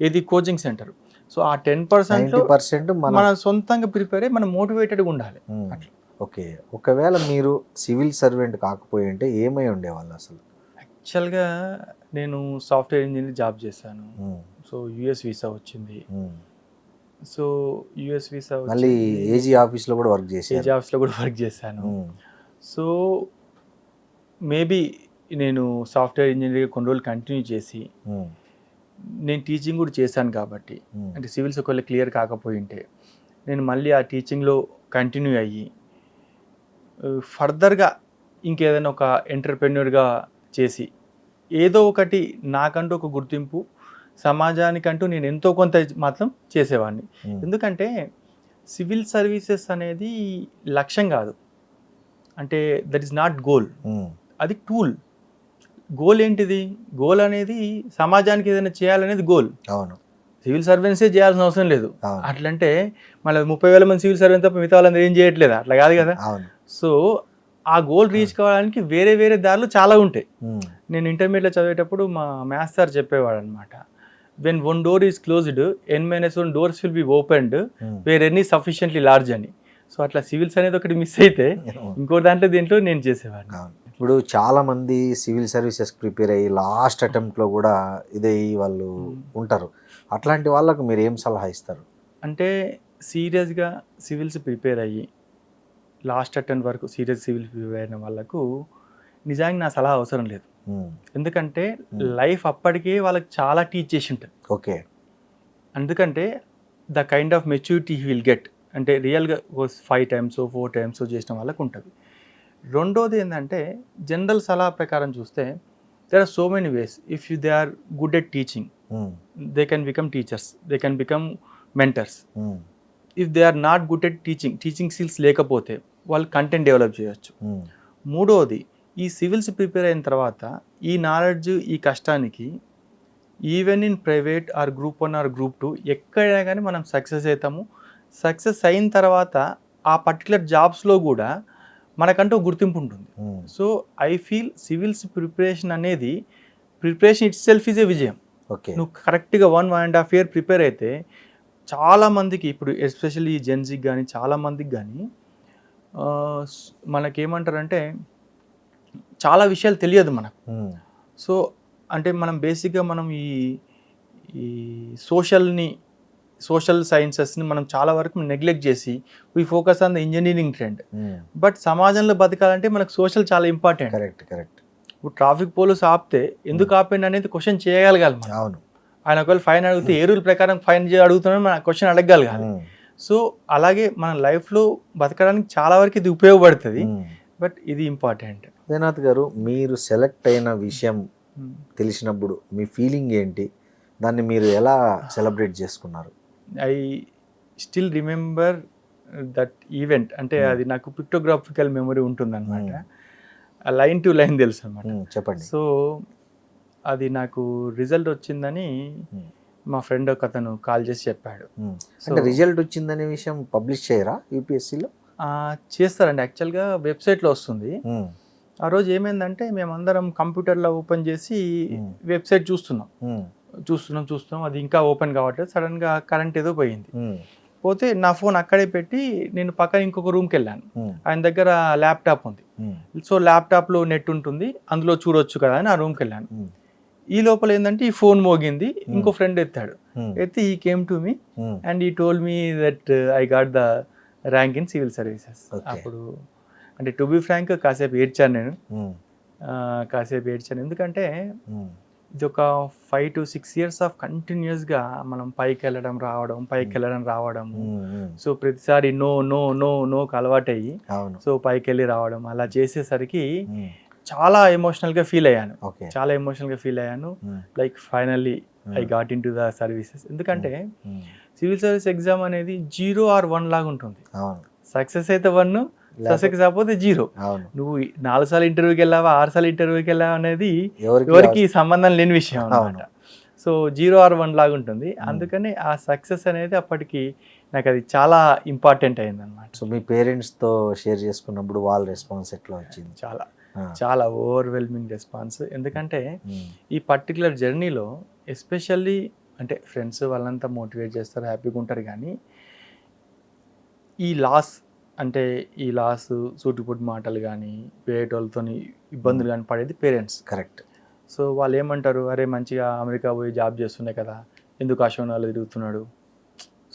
ఇది కోచింగ్ సెంటర్. సో ఆ 10% మన సొంతంగా ప్రిపేర్ అయ్యి మనం మోటివేటెడ్గా ఉండాలి. ఓకే, ఒకవేళ మీరు సివిల్ సర్వెంట్ కాకపోయి ఉంటే ఏమై ఉండేవాళ్ళు అసలు? యాక్చువల్గా నేను సాఫ్ట్వేర్ ఇంజనీర్ జాబ్ చేశాను. సో యుఎస్ వీసా వచ్చింది. సో యుఎస్ వీసా మళ్ళీ ఏజీ ఆఫీస్లో కూడా వర్క్ చేశాను. ఏజీ ఆఫీస్లో కూడా వర్క్ చేశాను. సో మేబీ నేను సాఫ్ట్వేర్ ఇంజనీర్గా కొన్ని రోజులు కంటిన్యూ చేసి నేను టీచింగ్ కూడా చేశాను కాబట్టి, అంటే సివిల్స్ ఒకవేళ క్లియర్ కాకపోయి ఉంటే నేను మళ్ళీ ఆ టీచింగ్లో కంటిన్యూ అయ్యి ఫర్దర్గా ఇంకేదైనా ఒక ఎంటర్ప్రెన్యూర్గా చేసి ఏదో ఒకటి నాకంటూ ఒక గుర్తింపు, సమాజానికంటూ నేను ఎంతో కొంత మాత్రం చేసేవాడిని. ఎందుకంటే సివిల్ సర్వీసెస్ అనేది లక్ష్యం కాదు, అంటే దట్ ఈస్ నాట్ గోల్, అది టూల్. గోల్ ఏంటిది? గోల్ అనేది సమాజానికి ఏదైనా చేయాలనేది గోల్. అవును, సివిల్ సర్వెన్సే చేయాల్సిన అవసరం లేదు. అట్లంటే మళ్ళీ 30,000 మంది సివిల్ సర్వెంట్ తప్ప మిగతా వాళ్ళందరూ ఏం చేయట్లేదు, అట్లా కాదు కదా. సో ఆ గోల్ రీచ్ కావడానికి వేరే వేరే దారులు చాలా ఉంటాయి. నేను ఇంటర్మీడియట్లో చదివేటప్పుడు మా మ్యాథ్స్ సార్ చెప్పేవాడు అనమాట, when 1 door is closed n-1 doors will be opened where any sufficiently large అని. సో అట్లా సివిల్స్ అనేది ఒకటి మిస్ అయితే ఇంకో దీంట్లో నేను చేసేవాడిని. ఇప్పుడు చాలా మంది సివిల్ సర్వీసెస్ ప్రిపేర్ అయ్యి లాస్ట్ అటెంప్ట్లో కూడా ఇదే వాళ్ళు ఉంటారు. అట్లాంటి వాళ్ళకు మీరు ఏం సలహా ఇస్తారు? అంటే సీరియస్గా సివిల్స్ ప్రిపేర్ అయ్యి లాస్ట్ అటెంప్ట్ వరకు సీరియస్ సివిల్ ప్రిపేర్ అయిన వాళ్ళకు నిజానికి నా సలహా అవసరం లేదు. ఎందుకంటే లైఫ్ అప్పటికే వాళ్ళకి చాలా టీచ్ చేసి ఉంటుంది. ఓకే, ఎందుకంటే the kind of maturity he will get, అంటే రియల్గా 5 times 4 times చేసిన వాళ్ళకు ఉంటుంది. రెండోది ఏంటంటే జనరల్ సలహా ప్రకారం చూస్తే there are so many ways. If they are good at teaching, they can become teachers, they can become mentors. If they are not good at teaching skills లేకపోతే వాళ్ళు కంటెంట్ డెవలప్ చేయొచ్చు. మూడోది, ఈ సివిల్స్ ప్రిపేర్ అయిన తర్వాత ఈ knowledge, ఈ కష్టానికి even in private or group 1 or group 2 ఎక్కడైనా కానీ మనం సక్సెస్ అవుతాము. సక్సెస్ అయిన తర్వాత ఆ పర్టికులర్ జాబ్స్లో కూడా మనకంటూ గుర్తింపు ఉంటుంది. So I feel civils preparation అనేది, preparation itself is a విజయం. నువ్వు కరెక్ట్గా 1.5 year ప్రిపేర్ అయితే చాలామందికి, ఇప్పుడు ఎస్పెషల్లీ జెన్జీకి కానీ చాలామందికి కానీ మనకేమంటారంటే చాలా విషయాలు తెలియదు మనకు. సో అంటే మనం బేసిక్గా మనం ఈ సోషల్ సైన్సెస్ని మనం చాలా వరకు నెగ్లెక్ట్ చేసి we focus on the engineering trend. But సమాజంలో బతకాలంటే మనకు సోషల్ చాలా ఇంపార్టెంట్. కరెక్ట్. ఇప్పుడు ట్రాఫిక్ పోలీస్ ఆపితే ఎందుకు ఆపండి అనేది క్వశ్చన్ చేయగలగాలి మనం. అవును, ఆయన ఒకవేళ ఫైన్ అడిగితే ఏ రూల్ ప్రకారం ఫైన్ అడుగుతున్నాడో మన క్వశ్చన్ అడగగలగాలి. సో అలాగే మన లైఫ్లో బతకడానికి చాలా వరకు ఇది ఉపయోగపడుతుంది, బట్ ఇది ఇంపార్టెంట్. జగన్నాథ్ గారు, మీరు సెలెక్ట్ అయిన విషయం తెలిసినప్పుడు మీ ఫీలింగ్ ఏంటి? దాన్ని మీరు ఎలా సెలబ్రేట్ చేసుకున్నారు? I still remember that event. అంటే అది నాకు పిక్టోగ్రాఫికల్ మెమరీ ఉంటుందన్నమాట. లైన్ టు లైన్ తెలుసు అనమాట. చెప్పండి. సో అది నాకు రిజల్ట్ వచ్చిందని మా ఫ్రెండ్ ఒక అతను కాల్ చేసి చెప్పాడు. అంటే రిజల్ట్ వచ్చిందనే విషయం పబ్లిష్ చేయరా యూపీఎస్సీలో? చేస్తారండి, యాక్చువల్గా వెబ్సైట్లో వస్తుంది. ఆ రోజు ఏమైందంటే మేమందరం కంప్యూటర్లో ఓపెన్ చేసి వెబ్సైట్ చూస్తున్నాం, అది ఇంకా ఓపెన్ కావట్లేదు. సడన్గా కరెంట్ ఏదో పోయింది. పోతే నా ఫోన్ అక్కడే పెట్టి నేను పక్కన ఇంకొక రూమ్కి వెళ్ళాను. ఆయన దగ్గర ల్యాప్టాప్ ఉంది. సో ల్యాప్టాప్లో నెట్ ఉంటుంది, అందులో చూడొచ్చు కదా అని ఆ రూమ్కి వెళ్ళాను. ఈ లోపల ఏంటంటే ఈ ఫోన్ మోగింది. ఇంకో ఫ్రెండ్ ఎత్తాడు. ఎత్తి ఈ కేమ్ టు మీ అండ్ ఈ told me that I got the rank in civil services. అప్పుడు అంటే టు బి ఫ్రాంక్ కాసేపు ఏడ్చాను నేను. ఎందుకంటే ఇది ఒక 5 to 6 years ఆఫ్ కంటిన్యూస్గా మనం పైకి వెళ్ళడం రావడం. సో ప్రతిసారి నోకి అలవాటయ్యి సో పైకి వెళ్ళి రావడం అలా చేసేసరికి చాలా ఎమోషనల్గా ఫీల్ అయ్యాను. Like finally I got in to the services. ఎందుకంటే సివిల్ సర్వీస్ ఎగ్జామ్ అనేది 0 or 1 లాగా ఉంటుంది. సక్సెస్ అయితే 1, సక్సెస్ కాకపోతే 0. నువ్వు 4 సార్లు ఇంటర్వ్యూకి వెళ్ళావా, 6 సార్లు ఇంటర్వ్యూకి వెళ్ళావా అనేది ఎవరికి సంబంధం లేని విషయం అన్నమాట. సో 0 or 1 లాగా ఉంటుంది. అందుకని ఆ సక్సెస్ అనేది అప్పటికి నాకు అది చాలా ఇంపార్టెంట్ అయింది అనమాట. సో మీ పేరెంట్స్తో షేర్ చేసుకున్నప్పుడు వాళ్ళ రెస్పాన్స్ ఎట్లా వచ్చింది? చాలా ఓవర్వెల్మింగ్ రెస్పాన్స్. ఎందుకంటే ఈ పర్టికులర్ జర్నీలో ఎస్పెషల్లీ అంటే ఫ్రెండ్స్ వాళ్ళంతా మోటివేట్ చేస్తారు, హ్యాపీగా ఉంటారు. కానీ ఈ లాస్ సూటిపుటి మాటలు కానీ వేరేటోళ్ళతో ఇబ్బందులు కానీ పడేది పేరెంట్స్. కరెక్ట్. సో వాళ్ళు ఏమంటారు, అరే మంచిగా అమెరికా పోయి జాబ్ చేస్తున్నాయి కదా, ఎందుకు అశోనాలు తిరుగుతున్నాడు.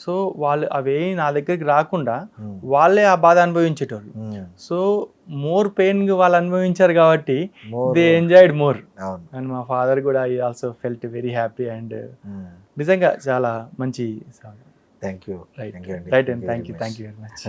సో వాళ్ళు అవే నా దగ్గరికి రాకుండా వాళ్ళే ఆ బాధ అనుభవించేటోళ్ళు. సో మోర్ పెయిన్ వాళ్ళు అనుభవించారు కాబట్టి దే ఎంజాయ్డ్ మోర్. అండ్ మా ఫాదర్ కూడా I also felt very happy and నిజంగా చాలా మంచి. Thank you. Right and thank you very much.